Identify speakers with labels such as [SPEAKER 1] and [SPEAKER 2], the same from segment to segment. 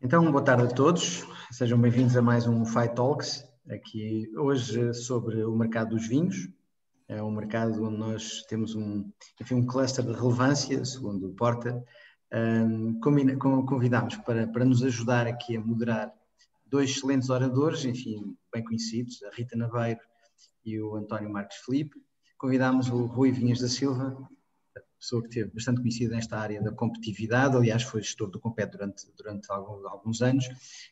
[SPEAKER 1] Então, boa tarde a todos, sejam bem-vindos a mais um Fight Talks, aqui hoje sobre o mercado dos vinhos. É um mercado onde nós temos um cluster de relevância, segundo o Porter. Convidámos para nos ajudar aqui a moderar dois excelentes oradores, enfim, bem conhecidos, a Rita Naveiro e o António Marques Filipe. Convidámos o Rui Vinhas da Silva, pessoa que esteve bastante conhecida nesta área da competitividade, aliás foi gestor do Compet durante alguns anos,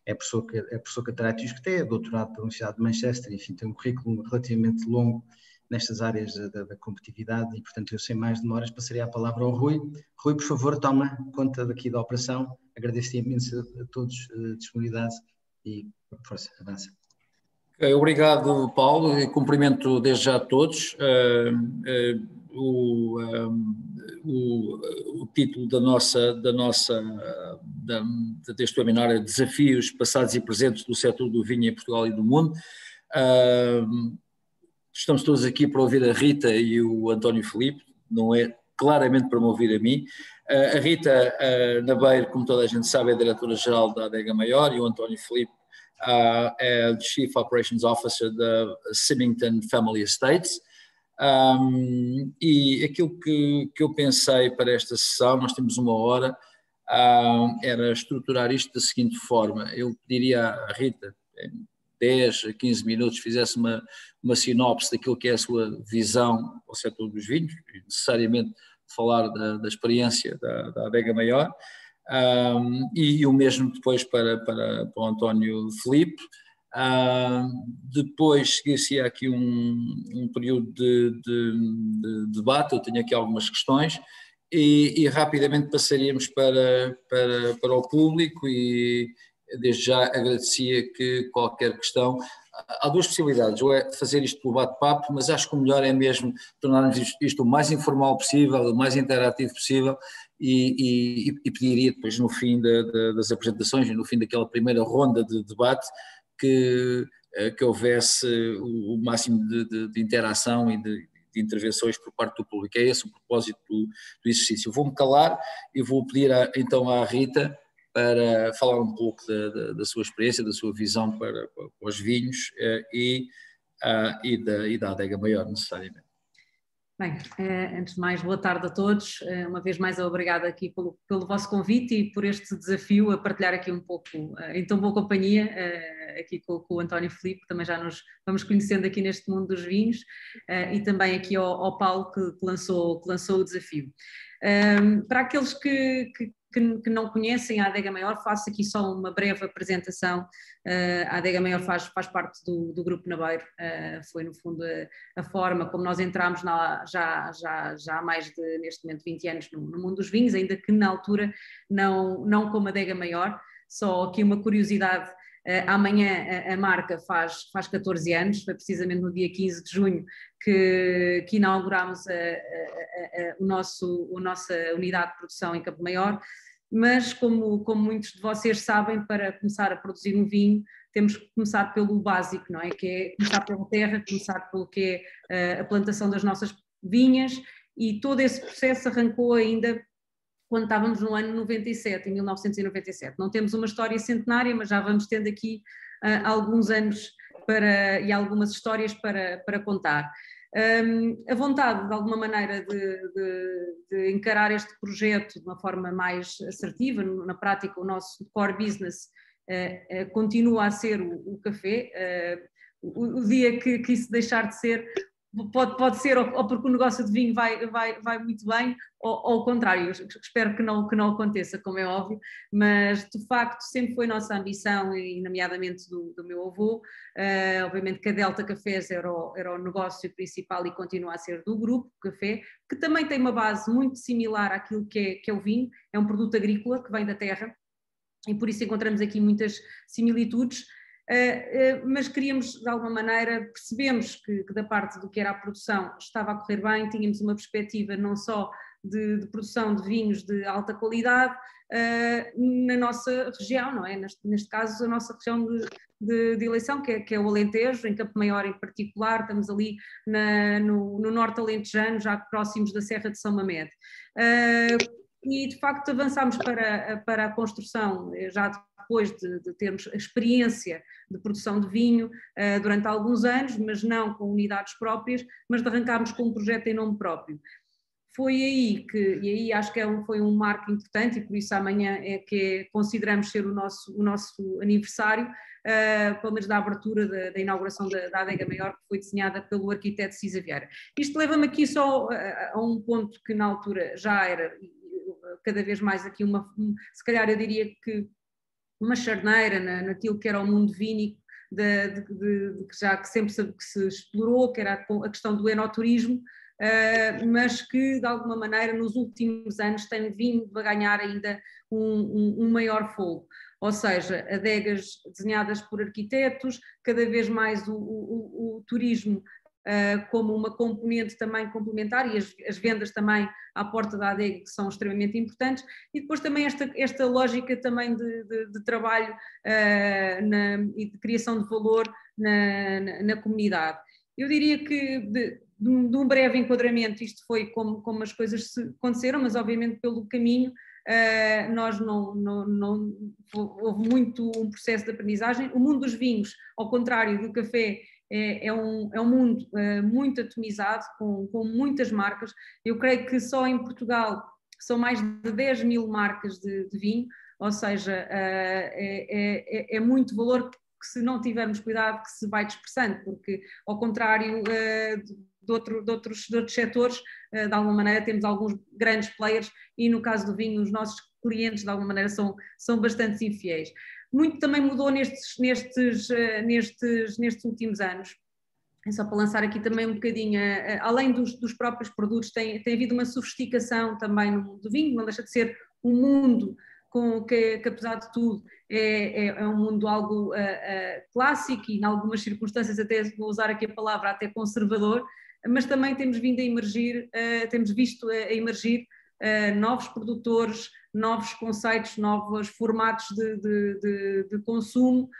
[SPEAKER 1] é professor catedrático que é doutorado pela Universidade de Manchester, enfim, tem um currículo relativamente longo nestas áreas da competitividade e, portanto, eu sem mais demoras passaria a palavra ao Rui. Rui, por favor, toma conta daqui da operação, agradeço imenso a todos a disponibilidade e, força, avança.
[SPEAKER 2] Obrigado, Paulo, e cumprimento desde já a todos. O título deste webinar é Desafios passados e presentes do setor do vinho em Portugal e do mundo. Estamos todos aqui para ouvir a Rita e o António Filipe, não é claramente para me ouvir a mim. A Rita Naveiro, como toda a gente sabe, é diretora-geral da Adega Maior e o António Filipe é o Chief Operations Officer da Symington Family Estates. E aquilo que eu pensei para esta sessão, nós temos uma hora, era estruturar isto da seguinte forma. Eu pediria à Rita, em 10 a 15 minutos, fizesse uma sinopse daquilo que é a sua visão ao setor dos vinhos, e necessariamente falar da experiência da Adega Maior. E o mesmo depois para o António Filipe. Depois seguir-se aqui um período de debate, eu tenho aqui algumas questões, e rapidamente passaríamos para o público e desde já agradecia que qualquer questão. Há duas possibilidades, ou é fazer isto pelo bate-papo, mas acho que o melhor é mesmo tornarmos isto o mais informal possível, o mais interativo possível, e pediria depois no fim das apresentações, no fim daquela primeira ronda de debate, que houvesse o máximo de interação e de intervenções por parte do público. É esse o propósito do exercício. Vou-me calar e vou pedir então à Rita para falar um pouco da sua experiência, da sua visão para os vinhos e da Adega Maior, necessariamente.
[SPEAKER 3] Bem, antes de mais, boa tarde a todos. Uma vez mais, obrigada aqui pelo vosso convite e por este desafio a partilhar aqui um pouco, em tão boa companhia, aqui com o António Filipe, que também já nos vamos conhecendo aqui neste mundo dos vinhos, e também aqui ao Paulo, que lançou o desafio. Para aqueles que não conhecem a Adega Maior, faço aqui só uma breve apresentação. A Adega Maior faz parte do Grupo Naveiro, foi no fundo a forma como nós entramos já há mais de, neste momento, 20 anos no mundo dos vinhos, ainda que na altura não como Adega Maior. Só aqui uma curiosidade, amanhã a marca faz 14 anos, foi precisamente no dia 15 de junho que inaugurámos a nossa unidade de produção em Campo Maior, mas como muitos de vocês sabem, para começar a produzir um vinho temos que começar pelo básico, não é? Que é começar pela terra, começar pelo que é a plantação das nossas vinhas, e todo esse processo arrancou ainda quando estávamos no ano 97, em 1997. Não temos uma história centenária, mas já vamos tendo aqui alguns anos e algumas histórias para contar. A vontade, de alguma maneira, de encarar este projeto de uma forma mais assertiva. Na prática, o nosso core business continua a ser o café. O dia que isso deixar de ser, pode ser ou porque o negócio de vinho vai muito bem, ou ao contrário. Espero que não aconteça, como é óbvio, mas de facto sempre foi nossa ambição, e nomeadamente do meu avô. Obviamente que a Delta Cafés era o negócio principal e continua a ser do grupo Café, que também tem uma base muito similar àquilo que é o vinho. É um produto agrícola que vem da terra e por isso encontramos aqui muitas similitudes. Mas queríamos, de alguma maneira, percebemos que da parte do que era a produção estava a correr bem, tínhamos uma perspectiva não só de produção de vinhos de alta qualidade na nossa região, não é? Neste caso, a nossa região de eleição, que é o Alentejo, em Campo Maior em particular. Estamos ali no norte alentejano, já próximos da Serra de São Mamede. E de facto avançámos para a construção já depois de termos experiência de produção de vinho durante alguns anos, mas não com unidades próprias, mas de arrancarmos com um projeto em nome próprio. Foi aí e aí acho que foi um marco importante, e por isso amanhã consideramos ser o nosso aniversário, pelo menos da abertura da inauguração da Adega Maior, que foi desenhada pelo arquiteto Cisa Vieira. Isto leva-me aqui só a um ponto que na altura já era cada vez mais aqui se calhar eu diria que uma charneira naquilo que era o mundo vínico, que sempre se explorou, que era a questão do enoturismo, mas que de alguma maneira nos últimos anos tem vindo a ganhar ainda um maior fogo, ou seja, adegas desenhadas por arquitetos, cada vez mais o turismo como uma componente também complementar, e as vendas também à porta da adega, que são extremamente importantes, e depois também esta lógica também de trabalho e de criação de valor na comunidade. Eu diria que de um breve enquadramento, isto foi como as coisas aconteceram, mas obviamente pelo caminho nós houve muito um processo de aprendizagem. O mundo dos vinhos, ao contrário do café, é um mundo muito atomizado, com muitas marcas. Eu creio que só em Portugal são mais de 10 mil marcas de vinho, ou seja, é muito valor que, se não tivermos cuidado, que se vai dispersando, porque ao contrário de outros setores, de alguma maneira temos alguns grandes players, e no caso do vinho os nossos clientes de alguma maneira são bastante infiéis. Muito também mudou nestes últimos anos. É só para lançar aqui também um bocadinho, além dos próprios produtos, tem havido uma sofisticação também no mundo do vinho, não deixa de ser um mundo que apesar de tudo é um mundo algo clássico, e em algumas circunstâncias até vou usar aqui a palavra até conservador, mas também temos visto a emergir novos produtores, novos conceitos, novos formatos de consumo,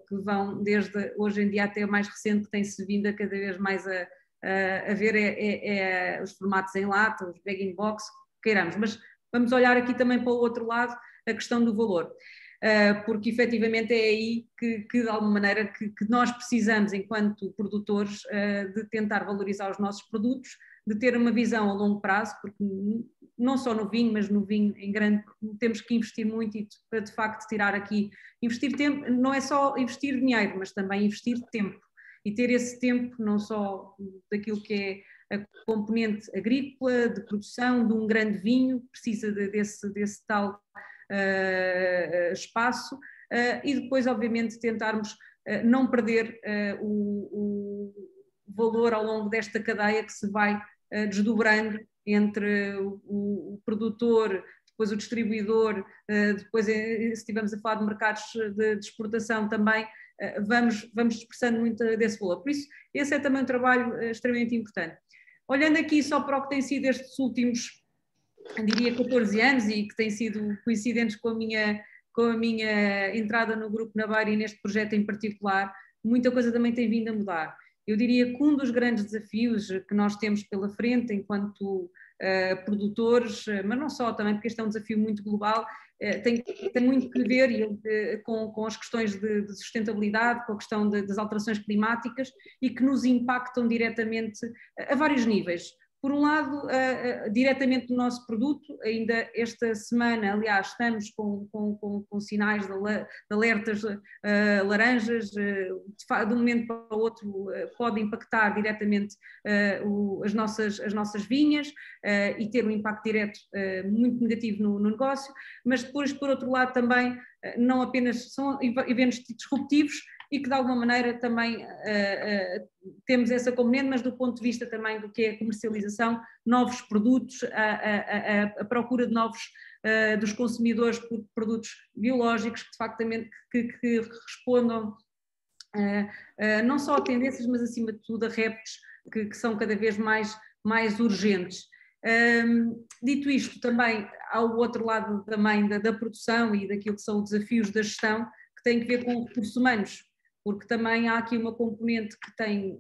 [SPEAKER 3] que vão desde hoje em dia até o mais recente, que tem-se vindo a cada vez mais a ver os formatos em lata, os bag-in-box, queiramos, mas vamos olhar aqui também para o outro lado, a questão do valor, porque efetivamente é aí que de alguma maneira que nós precisamos, enquanto produtores, de tentar valorizar os nossos produtos, de ter uma visão a longo prazo, porque não só no vinho, mas no vinho em grande, temos que investir muito, e para de facto tirar aqui, investir tempo, não é só investir dinheiro, mas também investir tempo, e ter esse tempo não só daquilo que é a componente agrícola, de produção de um grande vinho, precisa desse tal espaço, e depois obviamente tentarmos não perder o valor ao longo desta cadeia que se vai desdobrando entre o produtor, depois o distribuidor, depois se estivermos a falar de mercados de exportação também, vamos dispersando muito desse valor. Por isso, esse é também um trabalho extremamente importante. Olhando aqui só para o que tem sido estes últimos, diria 14 anos, e que têm sido coincidentes com a minha entrada no Grupo Naveiro e neste projeto em particular, muita coisa também tem vindo a mudar. Eu diria que um dos grandes desafios que nós temos pela frente enquanto produtores, mas não só, também porque este é um desafio muito global, tem muito que ver com as questões de sustentabilidade, com a questão das alterações climáticas, e que nos impactam diretamente a vários níveis. Por um lado, diretamente no nosso produto, ainda esta semana, aliás, estamos com sinais de alertas laranjas, de um momento para o outro pode impactar diretamente as nossas vinhas e ter um impacto direto muito negativo no negócio, mas depois, por outro lado, também não apenas são eventos disruptivos, e que de alguma maneira também temos essa componente, mas do ponto de vista também do que é a comercialização, novos produtos, a procura de novos dos consumidores por produtos biológicos que de facto também que respondam não só a tendências, mas acima de tudo a reptos que são cada vez mais urgentes. Dito isto, também há o outro lado também da produção e daquilo que são os desafios da gestão, que tem que ver com recursos humanos, porque também há aqui uma componente que tem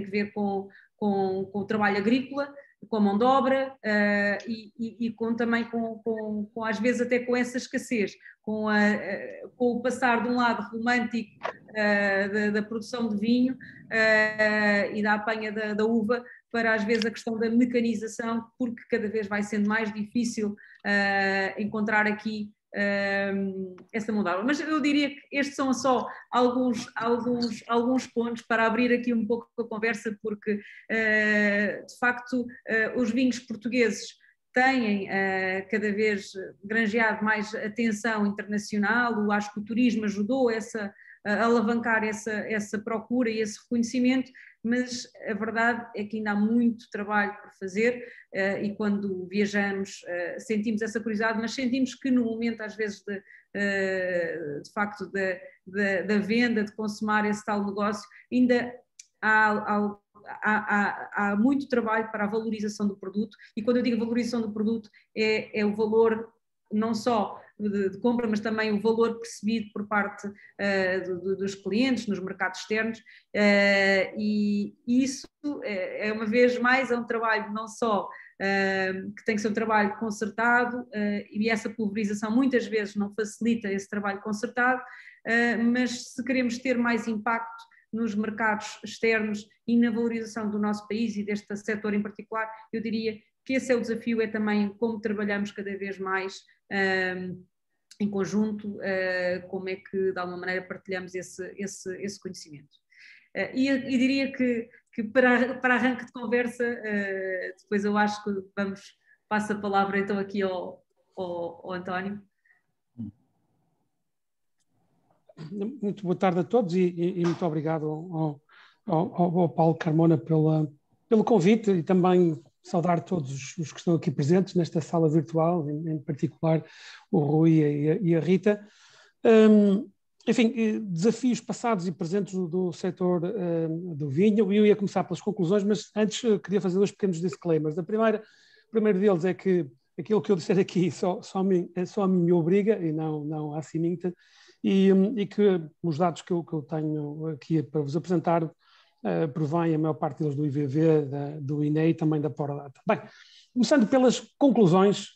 [SPEAKER 3] que ver com o trabalho agrícola, com a mão de obra e também com às vezes até com essa escassez, com o passar de um lado romântico da produção de vinho e da apanha da uva para às vezes a questão da mecanização, porque cada vez vai sendo mais difícil encontrar aqui essa mudança. Mas eu diria que estes são só alguns pontos para abrir aqui um pouco a conversa, porque de facto os vinhos portugueses têm cada vez granjeado mais atenção internacional. Eu acho que o turismo ajudou a alavancar essa procura e esse reconhecimento, mas a verdade é que ainda há muito trabalho por fazer e quando viajamos sentimos essa curiosidade, mas sentimos que no momento às vezes de facto da venda, de consumar esse tal negócio, ainda há muito trabalho para a valorização do produto, e quando eu digo valorização do produto é o valor não só de compra, mas também o valor percebido por parte dos clientes nos mercados externos, e isso uma vez mais é um trabalho não só que tem que ser um trabalho concertado, e essa pulverização muitas vezes não facilita esse trabalho concertado, mas se queremos ter mais impacto nos mercados externos e na valorização do nosso país e deste setor em particular, eu diria que esse é o desafio, é também como trabalhamos cada vez mais em conjunto, como é que de alguma maneira partilhamos esse conhecimento. E diria que para arranque de conversa, depois eu acho que passo a palavra então aqui ao António.
[SPEAKER 4] Muito boa tarde a todos e muito obrigado ao Paulo Carmona pelo convite, e também saudar todos os que estão aqui presentes nesta sala virtual, em particular o Rui e a Rita. Enfim, desafios passados e presentes do setor do vinho. Eu ia começar pelas conclusões, mas antes queria fazer 2 pequenos disclaimers. O primeiro deles é que aquilo que eu disser aqui só a mim me obriga e não a Ciminta, e que os dados que eu tenho aqui para vos apresentar provém, a maior parte deles, do IVV, do INE e também da Pordata. Bem, começando pelas conclusões,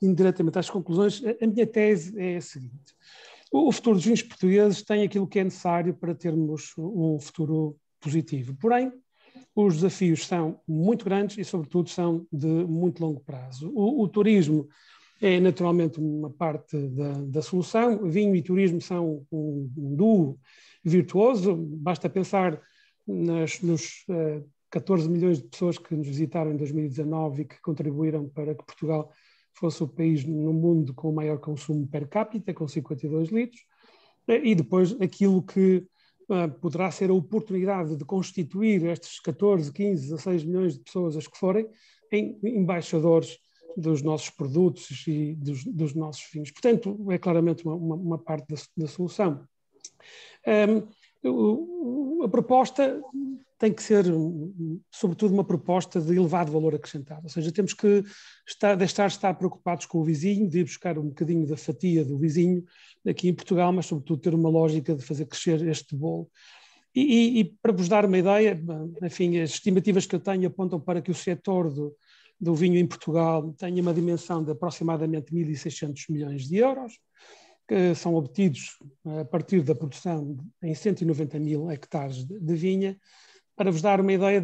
[SPEAKER 4] indiretamente às conclusões, a minha tese é a seguinte: o futuro dos vinhos portugueses tem aquilo que é necessário para termos um futuro positivo. Porém, os desafios são muito grandes e, sobretudo, são de muito longo prazo. O turismo é naturalmente uma parte da solução. Vinho e turismo são um duo virtuoso. Basta pensar nos 14 milhões de pessoas que nos visitaram em 2019 e que contribuíram para que Portugal fosse o país no mundo com o maior consumo per capita, com 52 litros, e depois aquilo que poderá ser a oportunidade de constituir estes 14, 15, 16 milhões de pessoas, as que forem, em embaixadores dos nossos produtos e dos nossos vinhos. Portanto, é claramente uma parte da solução. A proposta tem que ser, sobretudo, uma proposta de elevado valor acrescentado, ou seja, temos que deixar de estar preocupados com o vizinho, de ir buscar um bocadinho da fatia do vizinho aqui em Portugal, mas sobretudo ter uma lógica de fazer crescer este bolo. E para vos dar uma ideia, enfim, as estimativas que eu tenho apontam para que o setor do vinho em Portugal tenha uma dimensão de aproximadamente 1.600 milhões de euros, que são obtidos a partir da produção em 190 mil hectares de vinha. Para vos dar uma ideia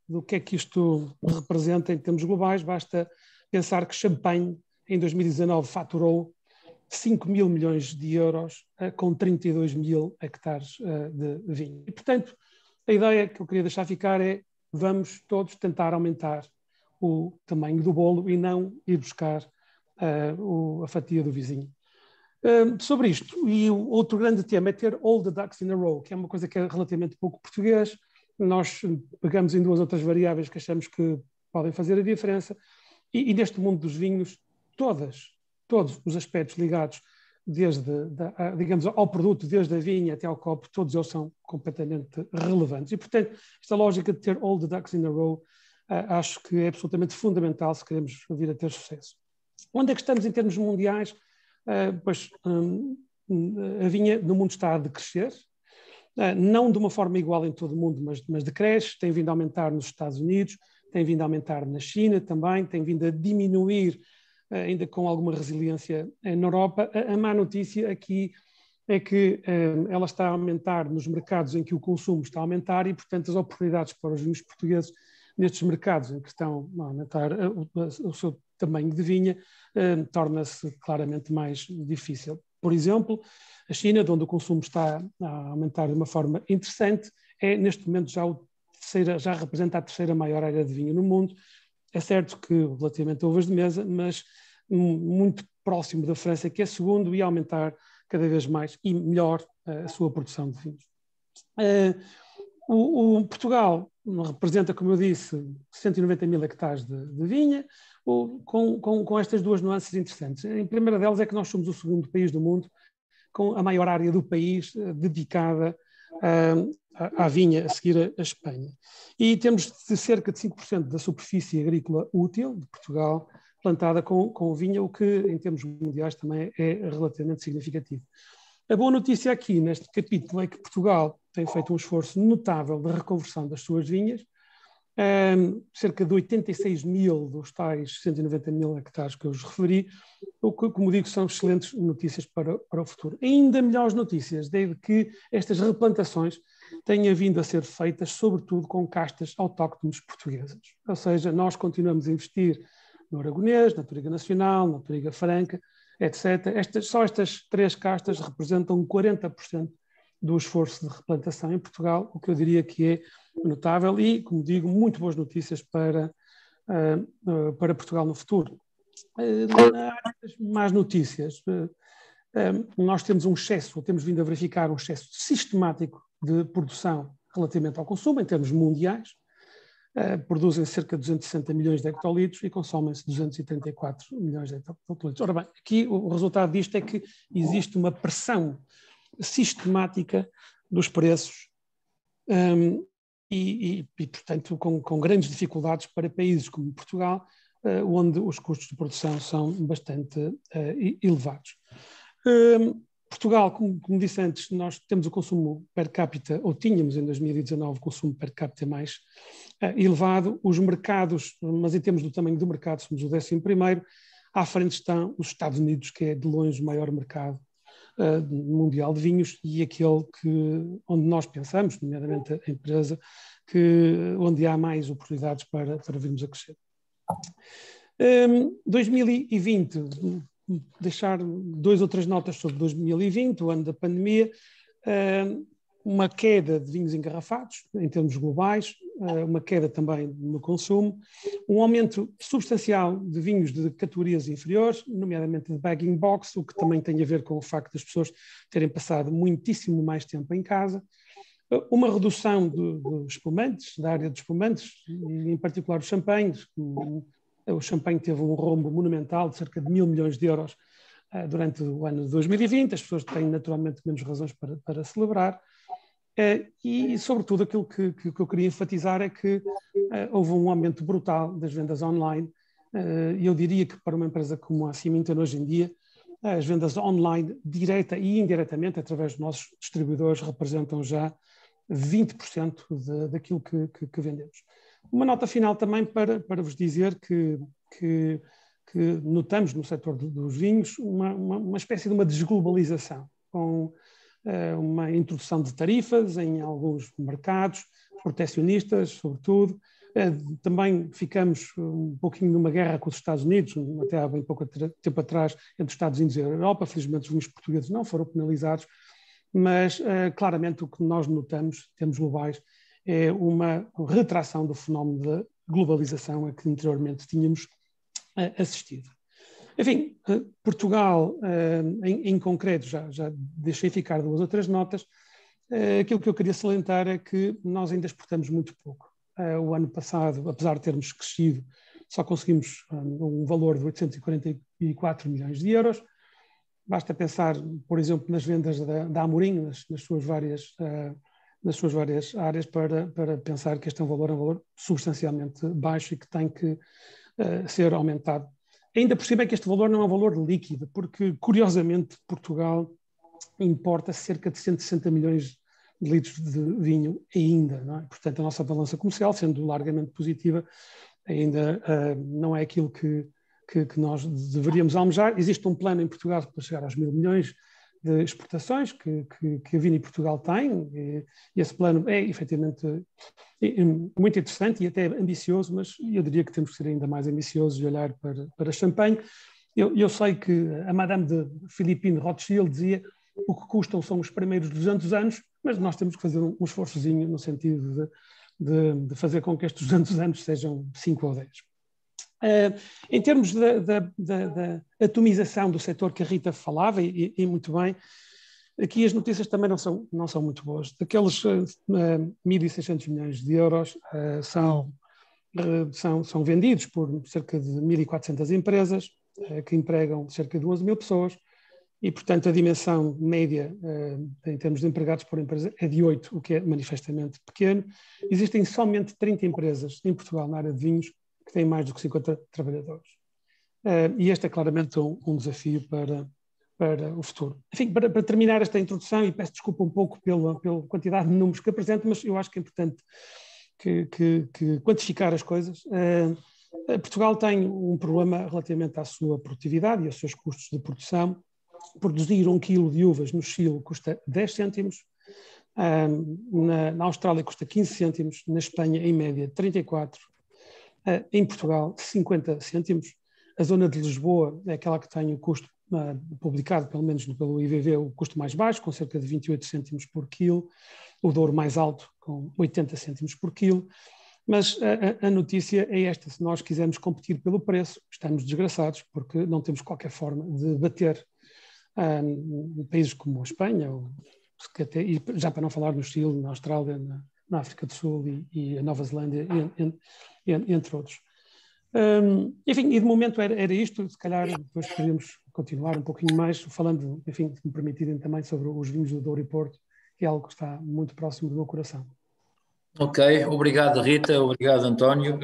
[SPEAKER 4] do que é que isto representa em termos globais, basta pensar que Champagne, em 2019, faturou 5 mil milhões de euros com 32 mil hectares de vinho. E, portanto, a ideia que eu queria deixar ficar é: vamos todos tentar aumentar o tamanho do bolo e não ir buscar a fatia do vizinho. Sobre isto, e o outro grande tema é ter all the ducks in a row, que é uma coisa que é relativamente pouco português. Nós pegamos em 2 outras variáveis que achamos que podem fazer a diferença, e neste mundo dos vinhos, todos os aspectos ligados digamos, ao produto, desde a vinha até ao copo, todos eles são completamente relevantes. E, portanto, esta lógica de ter all the ducks in a row acho que é absolutamente fundamental se queremos vir a ter sucesso. Onde é que estamos em termos mundiais? A vinha no mundo está a decrescer, não de uma forma igual em todo o mundo, mas decresce, tem vindo a aumentar nos Estados Unidos, tem vindo a aumentar na China também, tem vindo a diminuir, ainda com alguma resiliência na Europa. A má notícia aqui é que ela está a aumentar nos mercados em que o consumo está a aumentar e, portanto, as oportunidades para os vinhos portugueses nestes mercados em que estão a aumentar o seu tamanho de vinha torna-se claramente mais difícil. Por exemplo, a China, de onde o consumo está a aumentar de uma forma interessante, é neste momento já representa a terceira maior área de vinho no mundo. É certo que relativamente a uvas de mesa, mas muito próximo da França, que é segundo, e aumentar cada vez mais e melhor a sua produção de vinhos. O Portugal representa, como eu disse, 190 mil hectares de vinha, com estas duas nuances interessantes. A primeira delas é que nós somos o segundo país do mundo com a maior área do país dedicada à vinha, a seguir a Espanha. E temos de cerca de 5% da superfície agrícola útil de Portugal plantada com vinha, o que em termos mundiais também é relativamente significativo. A boa notícia aqui neste capítulo é que Portugal tem feito um esforço notável de reconversão das suas vinhas, cerca de 86 mil dos tais 190 mil hectares que eu vos referi, o que, como digo, são excelentes notícias para o futuro. Ainda melhores notícias, desde que estas replantações tenham vindo a ser feitas, sobretudo com castas autóctones portuguesas. Ou seja, nós continuamos a investir no Aragonês, na Touriga Nacional, na Touriga Franca, etc. Só estas três castas representam 40% do esforço de replantação em Portugal, o que eu diria que é notável e, como digo, muito boas notícias para Portugal no futuro. Mais notícias. Nós temos temos vindo a verificar um excesso sistemático de produção relativamente ao consumo, em termos mundiais. Produzem cerca de 260 milhões de hectolitros e consomem-se 234 milhões de hectolitros. Ora bem, aqui o resultado disto é que existe uma pressão sistemática dos preços e portanto, com grandes dificuldades para países como Portugal, onde os custos de produção são bastante elevados. Portugal, como disse antes, nós temos o consumo per capita, ou tínhamos em 2019 o consumo per capita mais elevado. Os mercados, mas em termos do tamanho do mercado, somos o 11º. À frente estão os Estados Unidos, que é de longe o maior mercado mundial de vinhos e aquele onde nós pensamos, nomeadamente a empresa, onde há mais oportunidades para virmos a crescer. 2020, deixar 2 ou 3 notas sobre 2020, o ano da pandemia, uma queda de vinhos engarrafados em termos globais, uma queda também no consumo, um aumento substancial de vinhos de categorias inferiores, nomeadamente de bagging box, o que também tem a ver com o facto das pessoas terem passado muitíssimo mais tempo em casa, uma redução dos espumantes, da área de espumantes, e em particular os champanhes. O champanhe teve um rombo monumental de cerca de 1.000 milhões de euros durante o ano de 2020, as pessoas têm naturalmente menos razões para celebrar. E, sobretudo, aquilo que eu queria enfatizar é que houve um aumento brutal das vendas online. E eu diria que para uma empresa como a Symington hoje em dia, as vendas online, direta e indiretamente, através dos nossos distribuidores, representam já 20% daquilo que vendemos. Uma nota final também para vos dizer que notamos no setor dos vinhos uma espécie de uma desglobalização, com uma introdução de tarifas em alguns mercados, protecionistas, sobretudo. Também ficamos um pouquinho numa guerra com os Estados Unidos, até há bem pouco tempo atrás, entre os Estados Unidos e a Europa. Felizmente os vinhos portugueses não foram penalizados, mas claramente o que nós notamos, em termos globais, é uma retração do fenómeno da globalização a que anteriormente tínhamos assistido. Enfim, Portugal, em concreto, já deixei ficar 2 ou 3 notas. Aquilo que eu queria salientar é que nós ainda exportamos muito pouco. O ano passado, apesar de termos crescido, só conseguimos um valor de 844 milhões de euros. Basta pensar, por exemplo, nas vendas da Amorim, nas suas várias áreas, para pensar que este é um valor substancialmente baixo e que tem que ser aumentado. Ainda por cima é que este valor não é um valor líquido, porque, curiosamente, Portugal importa cerca de 160 milhões de litros de vinho ainda, não é? Portanto, a nossa balança comercial, sendo largamente positiva, ainda não é aquilo que nós deveríamos almejar. Existe um plano em Portugal para chegar aos 1.000 milhões de exportações que a Vini Portugal tem, e esse plano é efetivamente muito interessante e até ambicioso, mas eu diria que temos que ser ainda mais ambiciosos e olhar para Champagne. Eu sei que a Madame de Philippine Rothschild dizia: o que custam são os primeiros 200 anos, mas nós temos que fazer um esforçozinho no sentido de fazer com que estes 200 anos sejam 5 ou 10. Em termos da atomização do setor que a Rita falava, e muito bem, aqui as notícias também não são muito boas. Daqueles 1.600 milhões de euros são vendidos por cerca de 1.400 empresas, que empregam cerca de 11 mil pessoas, e, portanto, a dimensão média em termos de empregados por empresa é de 8, o que é manifestamente pequeno. Existem somente 30 empresas em Portugal na área de vinhos que têm mais do que 50 trabalhadores. E este é claramente um desafio para o futuro. Enfim, para terminar esta introdução, e peço desculpa um pouco pela quantidade de números que apresento, mas eu acho que é importante que quantificar as coisas. Portugal tem um problema relativamente à sua produtividade e aos seus custos de produção. Produzir 1 quilo de uvas no Chile custa 10 cêntimos, na Austrália custa 15 cêntimos, na Espanha, em média, 34, em Portugal, 50 cêntimos. A zona de Lisboa é aquela que tem o custo publicado, pelo menos pelo IVV, o custo mais baixo, com cerca de 28 cêntimos por quilo, o Douro mais alto, com 80 cêntimos por quilo. Mas a notícia é esta: se nós quisermos competir pelo preço, estamos desgraçados, porque não temos qualquer forma de bater países como a Espanha, e já para não falar no Chile, na Austrália, na África do Sul e a Nova Zelândia, entre outros. Enfim, e de momento era isto. Se calhar depois poderíamos continuar um pouquinho mais, falando, enfim, se me permitirem, também sobre os vinhos do Douro e Porto, que é algo que está muito próximo do meu coração.
[SPEAKER 2] Ok, obrigado Rita, obrigado António.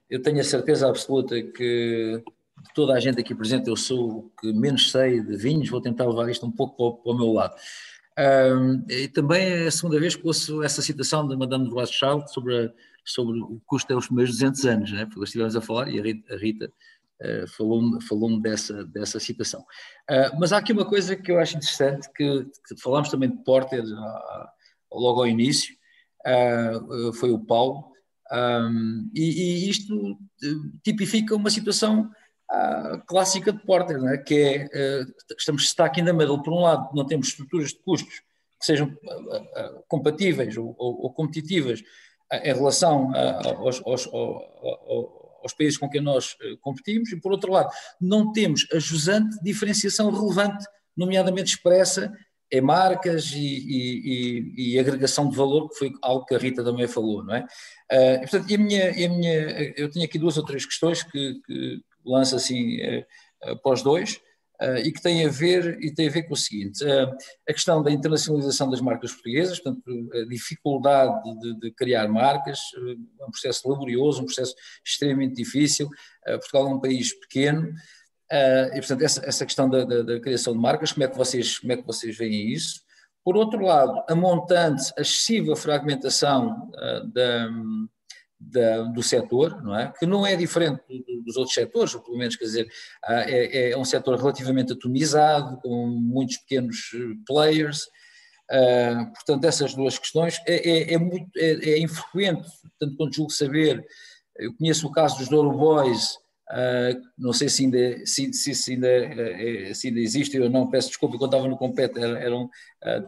[SPEAKER 2] Eu tenho a certeza absoluta que de toda a gente aqui presente eu sou o que menos sei de vinhos, vou tentar levar isto um pouco para o meu lado. E também é a segunda vez que ouço essa citação da Madame de Rothschild sobre o custo dos primeiros 200 anos, né? Porque estivemos a falar e a Rita falou-me dessa citação. Mas há aqui uma coisa que eu acho interessante, que falámos também de Porter logo ao início, foi o Paulo, e isto tipifica uma situação clássica de Porter, não é? Que é, estamos de destaque ainda middle. Por um lado, não temos estruturas de custos que sejam compatíveis ou competitivas em relação aos países com quem nós competimos, e por outro lado, não temos a jusante diferenciação relevante, nomeadamente expressa em marcas e agregação de valor, que foi algo que a Rita também falou, não é? Portanto, eu tenho aqui 2 ou 3 questões que lanço assim para os dois, e que têm a ver com o seguinte: a questão da internacionalização das marcas portuguesas, portanto, a dificuldade de criar marcas, um processo laborioso, um processo extremamente difícil. Portugal é um país pequeno, e portanto essa questão da criação de marcas, como é que vocês veem isso? Por outro lado, a montante, a excessiva fragmentação do setor, não é? Que não é diferente dos outros setores, ou pelo menos, quer dizer, é um setor relativamente atomizado, com muitos pequenos players. Portanto, essas 2 questões é infrequente, tanto quanto julgo saber. Eu conheço o caso dos Douro Boys, não sei se ainda existe ou não, peço desculpa, quando estava no Compete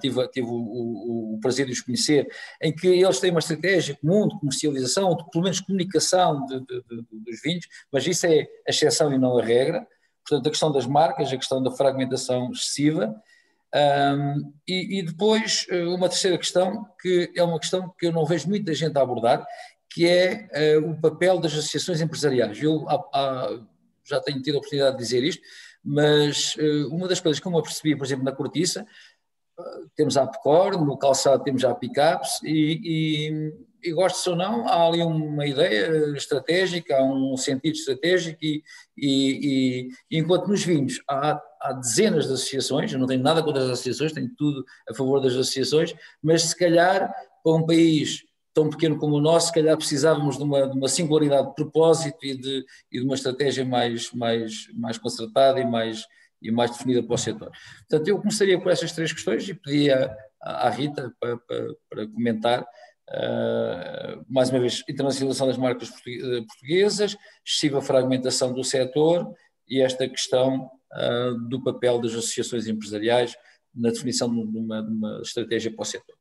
[SPEAKER 2] tive o prazer de os conhecer, em que eles têm uma estratégia comum de comercialização, de pelo menos comunicação dos vinhos, mas isso é a exceção e não a regra. Portanto, a questão das marcas, a questão da fragmentação excessiva, e depois uma terceira questão, que é uma questão que eu não vejo muita gente a abordar, que é o papel das associações empresariais. Eu já tenho tido a oportunidade de dizer isto, mas uma das coisas que eu me apercebi, por exemplo, na cortiça, temos a APCOR, no calçado temos a Picapes, e gosto ou não, há ali uma ideia estratégica, há um sentido estratégico, e enquanto nos vinhos há há dezenas de associações, eu não tenho nada contra as associações, tenho tudo a favor das associações, mas se calhar para um país tão pequeno como o nosso, se calhar precisávamos de uma singularidade de propósito e de uma estratégia mais concertada e mais definida para o setor. Portanto, eu começaria por essas 3 questões e pedia à Rita para comentar. Mais uma vez, internacionalização das marcas portuguesas, excessiva fragmentação do setor e esta questão do papel das associações empresariais na definição de uma estratégia para o setor.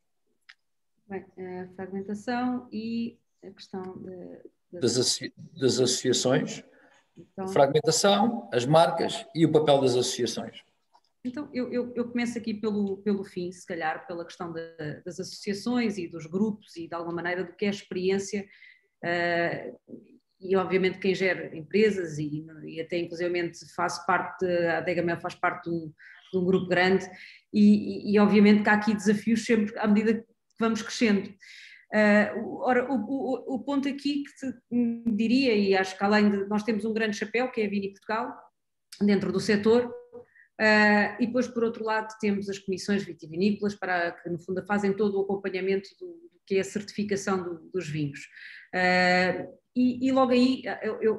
[SPEAKER 3] Bem, a fragmentação e a questão
[SPEAKER 2] das associações,
[SPEAKER 3] então,
[SPEAKER 2] fragmentação, as marcas e o papel das associações.
[SPEAKER 3] Então, eu começo aqui pelo fim, se calhar, pela questão das associações e dos grupos e, de alguma maneira, do que é a experiência e, obviamente, quem gera empresas e até, inclusivamente, a Adega Mel faz parte de um grupo grande e, obviamente, que há aqui desafios sempre à medida que vamos crescendo. Ora, o ponto aqui que te diria, e acho que além de nós temos um grande chapéu, que é a Vini Portugal, dentro do setor, e depois, por outro lado, temos as comissões vitivinícolas, que no fundo fazem todo o acompanhamento do que é a certificação dos vinhos. E logo aí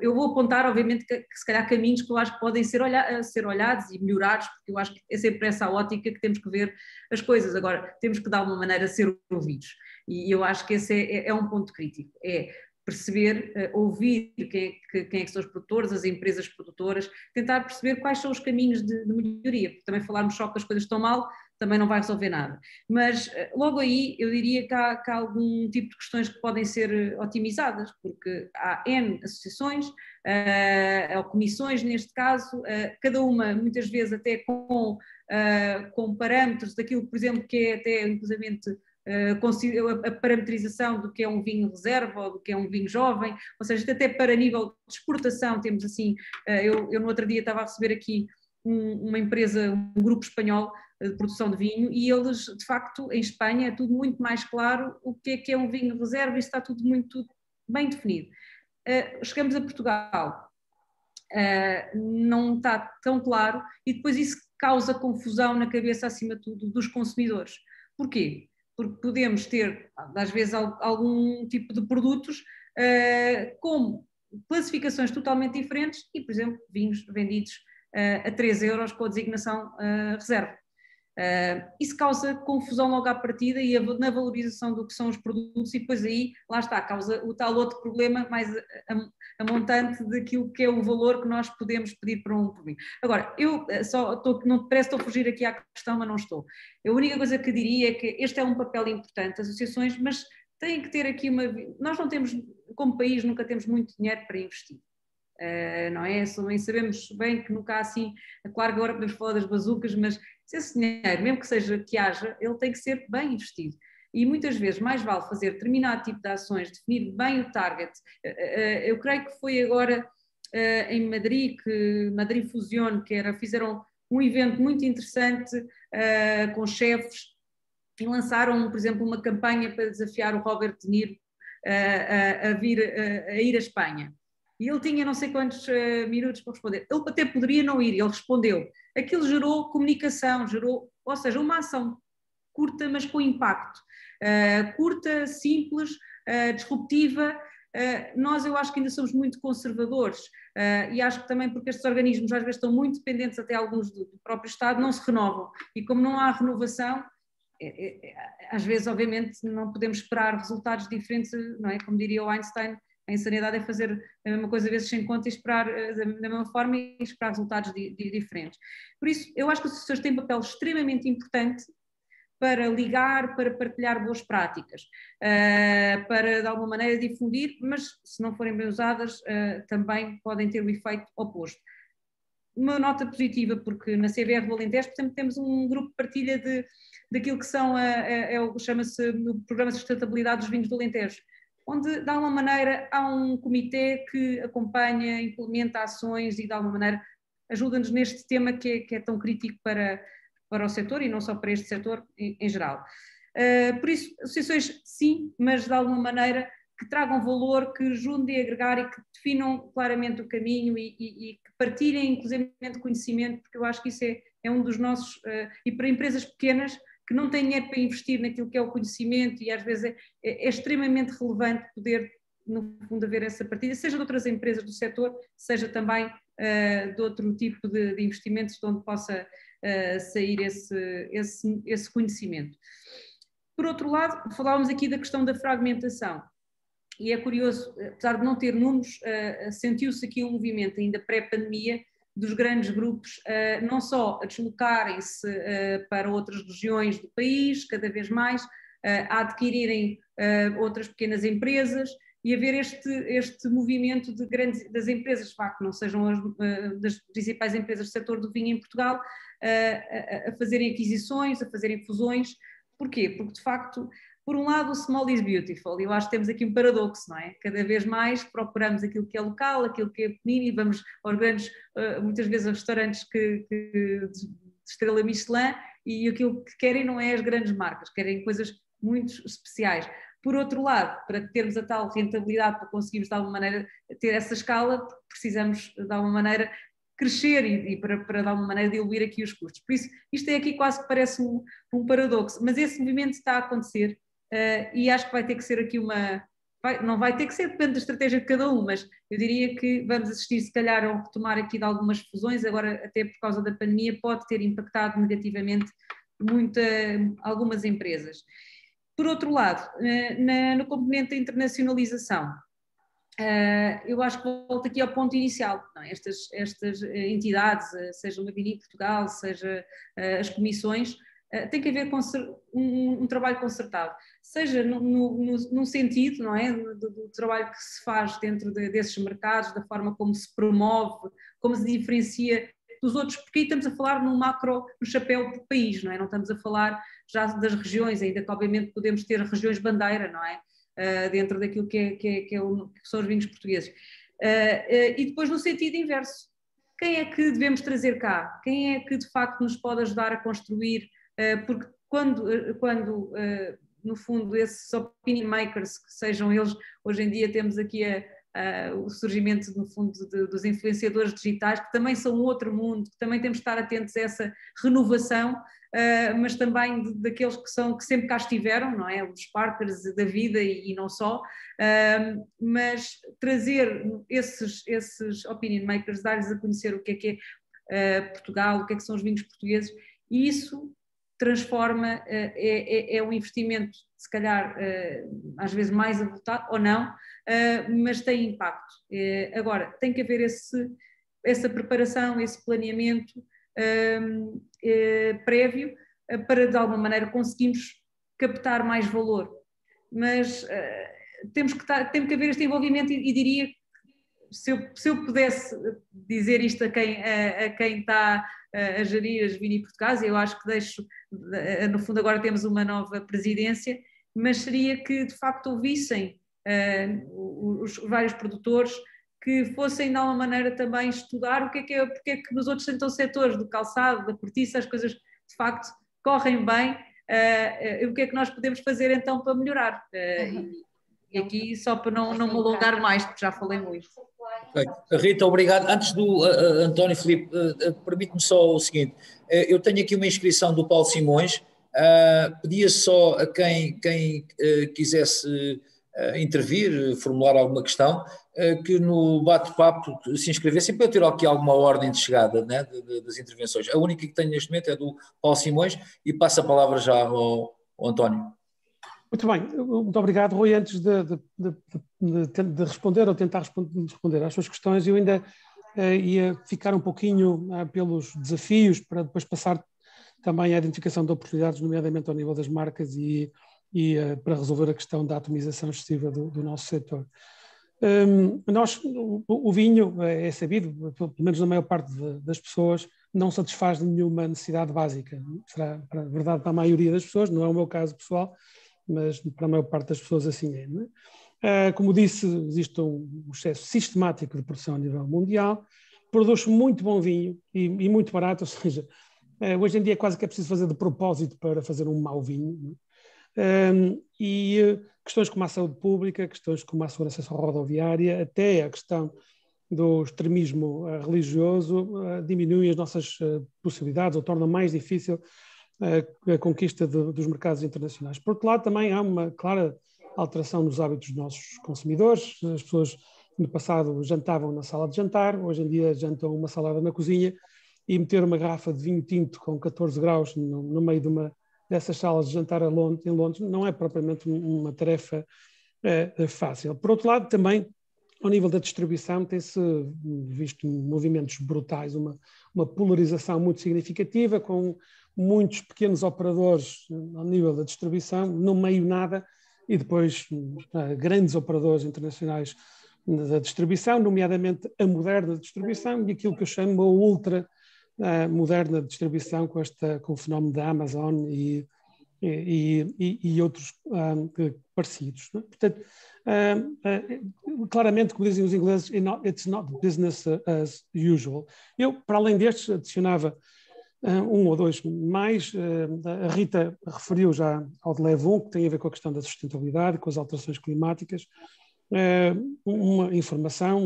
[SPEAKER 3] eu vou apontar, obviamente, que se calhar caminhos que eu acho que podem ser olhados e melhorados, porque eu acho que é sempre essa ótica que temos que ver as coisas. Agora, temos que, de alguma maneira, ser ouvidos. E eu acho que esse é um ponto crítico, é perceber, ouvir quem é que são os produtores, as empresas produtoras, tentar perceber quais são os caminhos de melhoria, porque também falarmos só que as coisas estão mal também não vai resolver nada. Mas logo aí eu diria que há algum tipo de questões que podem ser otimizadas, porque há N associações, ou comissões neste caso, cada uma muitas vezes até com parâmetros daquilo, por exemplo, que é até inclusivamente a parametrização do que é um vinho reserva ou do que é um vinho jovem, ou seja, até para nível de exportação temos assim, eu no outro dia estava a receber aqui uma empresa, um grupo espanhol de produção de vinho e eles, de facto, em Espanha é tudo muito mais claro o que é um vinho reserva e está tudo muito bem definido. Chegamos a Portugal, não está tão claro e depois isso causa confusão na cabeça, acima de tudo, dos consumidores. Porquê? Porque podemos ter, às vezes, algum tipo de produtos com classificações totalmente diferentes e, por exemplo, vinhos vendidos a 3 euros com a designação reserva. Isso causa confusão logo à partida e na valorização do que são os produtos e depois aí, lá está, causa o tal outro problema mais a montante daquilo que é o valor que nós podemos pedir para um vinho. Agora, eu não parece que estou a fugir aqui à questão, mas não estou. A única coisa que diria é que este é um papel importante das associações, mas tem que ter aqui nós não temos, como país, nunca temos muito dinheiro para investir. Não é? Também sabemos bem que nunca há assim, claro que agora podemos falar das bazucas, mas se esse dinheiro, mesmo que haja, ele tem que ser bem investido. E muitas vezes mais vale fazer determinado tipo de ações, definir bem o target. Eu creio que foi agora em Madrid, que Madrid Fusion, fizeram um evento muito interessante com chefes e lançaram, por exemplo, uma campanha para desafiar o Robert De Niro a ir à Espanha. E ele tinha não sei quantos minutos para responder. Ele até poderia não ir, ele respondeu. Aquilo gerou comunicação, ou seja, uma ação curta, mas com impacto. Curta, simples, disruptiva. Eu acho que ainda somos muito conservadores e acho que também porque estes organismos às vezes estão muito dependentes, até alguns do próprio Estado, não se renovam. E como não há renovação, às vezes, obviamente, não podemos esperar resultados diferentes, não é? Como diria o Einstein, a insanidade é fazer a mesma coisa vezes sem conta e esperar da mesma forma e esperar resultados diferentes. Por isso, eu acho que as associações têm um papel extremamente importante para ligar, para partilhar boas práticas, para de alguma maneira difundir, mas se não forem bem usadas também podem ter o efeito oposto. Uma nota positiva, porque na CBR do Alentejo, portanto, temos um grupo de partilha daquilo que são, chama-se no Programa de Sustentabilidade dos Vinhos do Alentejo, onde, de alguma maneira, há um comitê que acompanha, implementa ações e, de alguma maneira, ajuda-nos neste tema que é tão crítico para o setor e não só para este setor em geral. Por isso, associações sim, mas de alguma maneira que tragam valor, que ajudem a agregar e que definam claramente o caminho e que partilhem inclusive conhecimento, porque eu acho que isso é um dos nossos, e para empresas pequenas que não têm dinheiro para investir naquilo que é o conhecimento, e às vezes é extremamente relevante poder, no fundo, haver essa partilha, seja de outras empresas do setor, seja também de outro tipo de investimentos de onde possa sair esse conhecimento. Por outro lado, falávamos aqui da questão da fragmentação, e é curioso, apesar de não ter números, sentiu-se aqui um movimento ainda pré-pandemia dos grandes grupos, não só a deslocarem-se para outras regiões do país, cada vez mais, a adquirirem outras pequenas empresas, e haver este movimento das empresas, de facto, não sejam das principais empresas do setor do vinho em Portugal, a fazerem aquisições, a fazerem fusões. Porquê? Porque, de facto, por um lado, o small is beautiful, e eu acho que temos aqui um paradoxo, não é? Cada vez mais procuramos aquilo que é local, aquilo que é pequenino, e vamos aos grandes, muitas vezes, aos restaurantes de estrela Michelin, e aquilo que querem não é as grandes marcas, querem coisas muito especiais. Por outro lado, para termos a tal rentabilidade, para conseguirmos de alguma maneira ter essa escala, precisamos de alguma maneira crescer e para de alguma maneira diluir aqui os custos. Por isso, isto é aqui quase que parece um paradoxo, mas esse movimento está a acontecer e acho que vai ter que ser aqui não vai ter que ser, depende da estratégia de cada um, mas eu diria que vamos assistir se calhar ao retomar aqui de algumas fusões, agora até por causa da pandemia pode ter impactado negativamente algumas empresas. Por outro lado, no componente da internacionalização, eu acho que volto aqui ao ponto inicial, não é? Estas entidades, seja o Mavini Portugal, seja as comissões, tem que haver um trabalho concertado, seja num sentido, não é, do trabalho que se faz dentro desses mercados, da forma como se promove, como se diferencia dos outros, porque aí estamos a falar no chapéu do país, não é? Não estamos a falar já das regiões, ainda que obviamente podemos ter regiões bandeira, não é? Dentro daquilo que são os vinhos portugueses. E depois no sentido inverso, quem é que devemos trazer cá? Quem é que de facto nos pode ajudar a construir? Porque quando no fundo esses opinion makers, que sejam eles, hoje em dia temos aqui o surgimento no fundo dos influenciadores digitais, que também são outro mundo, que também temos de estar atentos a essa renovação, mas também daqueles que sempre cá estiveram, não é? Os Parkers da vida e não só, mas trazer esses opinion makers, dar-lhes a conhecer o que é Portugal, o que são os vinhos portugueses, e isso transforma, é um investimento, se calhar, às vezes mais avultado, ou não, mas tem impacto. Agora, tem que haver essa preparação, esse planeamento prévio, para de alguma maneira conseguirmos captar mais valor. Mas tem que haver este envolvimento e diria, se eu pudesse dizer isto a quem está a gerir as Vini Portugais, eu acho que no fundo agora temos uma nova presidência, mas seria que de facto ouvissem os vários produtores, que fossem de alguma maneira também estudar porque é que nos outros setores do calçado, da cortiça, as coisas de facto correm bem, o que é que nós podemos fazer então para melhorar. E aqui só para não me alongar mais, porque já falei muito.
[SPEAKER 2] Rita, obrigado. Antes do António Filipe, permite-me só o seguinte, eu tenho aqui uma inscrição do Paulo Simões, pedia só a quem quisesse intervir, formular alguma questão, que no bate-papo se inscrevessem para eu ter aqui alguma ordem de chegada, né, das intervenções. A única que tenho neste momento é do Paulo Simões e passo a palavra já ao António.
[SPEAKER 4] Muito bem, muito obrigado, Rui. Antes de responder ou tentar responder às suas questões, eu ainda ia ficar um pouquinho pelos desafios para depois passar também à identificação de oportunidades, nomeadamente ao nível das marcas e para resolver a questão da atomização excessiva do nosso setor. O vinho, é sabido, pelo menos na maior parte das pessoas, não satisfaz nenhuma necessidade básica. Será verdade para a maioria das pessoas, não é o meu caso pessoal, mas para a maior parte das pessoas assim é. Não é? Como disse, existe um excesso sistemático de produção a nível mundial, produz muito bom vinho e muito barato, ou seja, hoje em dia quase que é preciso fazer de propósito para fazer um mau vinho. e questões como a saúde pública, questões como a segurança rodoviária, até a questão do extremismo religioso diminuem as nossas possibilidades ou tornam mais difícil a conquista dos mercados internacionais. Por outro lado, também há uma clara alteração nos hábitos dos nossos consumidores. As pessoas no passado jantavam na sala de jantar, hoje em dia jantam uma salada na cozinha, e meter uma garrafa de vinho tinto com 14 graus no meio dessas salas de jantar em Londres não é propriamente uma tarefa fácil. Por outro lado, também, ao nível da distribuição, tem-se visto movimentos brutais, uma polarização muito significativa, com muitos pequenos operadores ao nível da distribuição, no meio nada, e depois grandes operadores internacionais da distribuição, nomeadamente a moderna distribuição e aquilo que eu chamo a ultra moderna distribuição, com o fenómeno da Amazon e outros parecidos. Não é? Portanto, claramente, como dizem os ingleses, it's not business as usual. Eu, para além destes, adicionava um ou dois mais. A Rita referiu já ao de Levon, que tem a ver com a questão da sustentabilidade, com as alterações climáticas. Uma informação